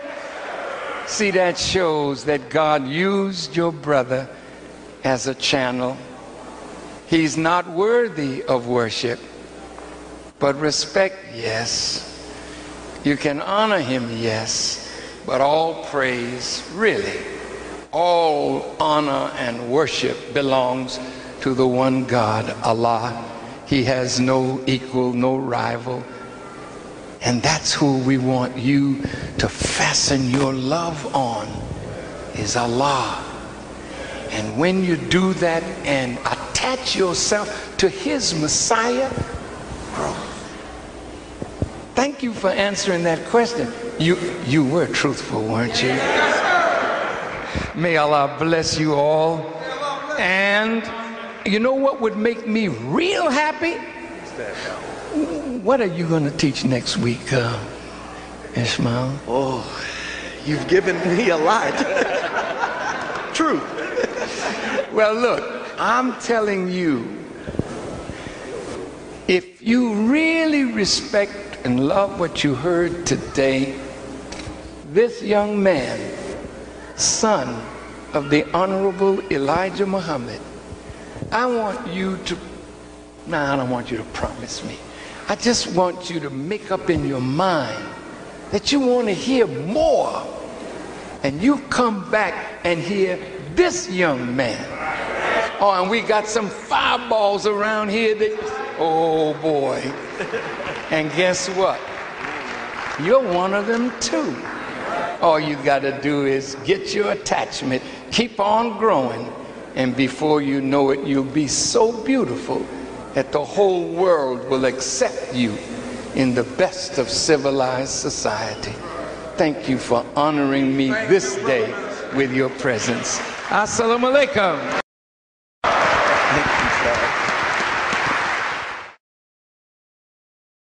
C: See, that shows that God used your brother as a channel. He's not worthy of worship, but respect, yes. You can honor him, yes, but all praise, really, all honor and worship belongs to the one God, Allah. He has no equal, no rival. And that's who we want you to fasten your love on, is Allah. And when you do that and attach yourself to his Messiah, grow. Thank you for answering that question. You were truthful, weren't you? May Allah bless you all. And you know what would make me real happy? What are you going to teach next week, Ishmael?
B: Oh, you've given me a lot. Truth.
C: Well, look, I'm telling you, if you really respect and love what you heard today, this young man, son of the Honorable Elijah Muhammad, I want you to, I don't want you to promise me. I just want you to make up in your mind that you want to hear more. And you come back and hear this young man. Oh, and we got some fireballs around here that, oh boy. And guess what? You're one of them too. All you got to do is get your attachment, keep on growing, and before you know it, you'll be so beautiful that the whole world will accept you in the best of civilized society. Thank you for honoring me this day with your presence. Assalamu alaikum.
B: Thank you, sir.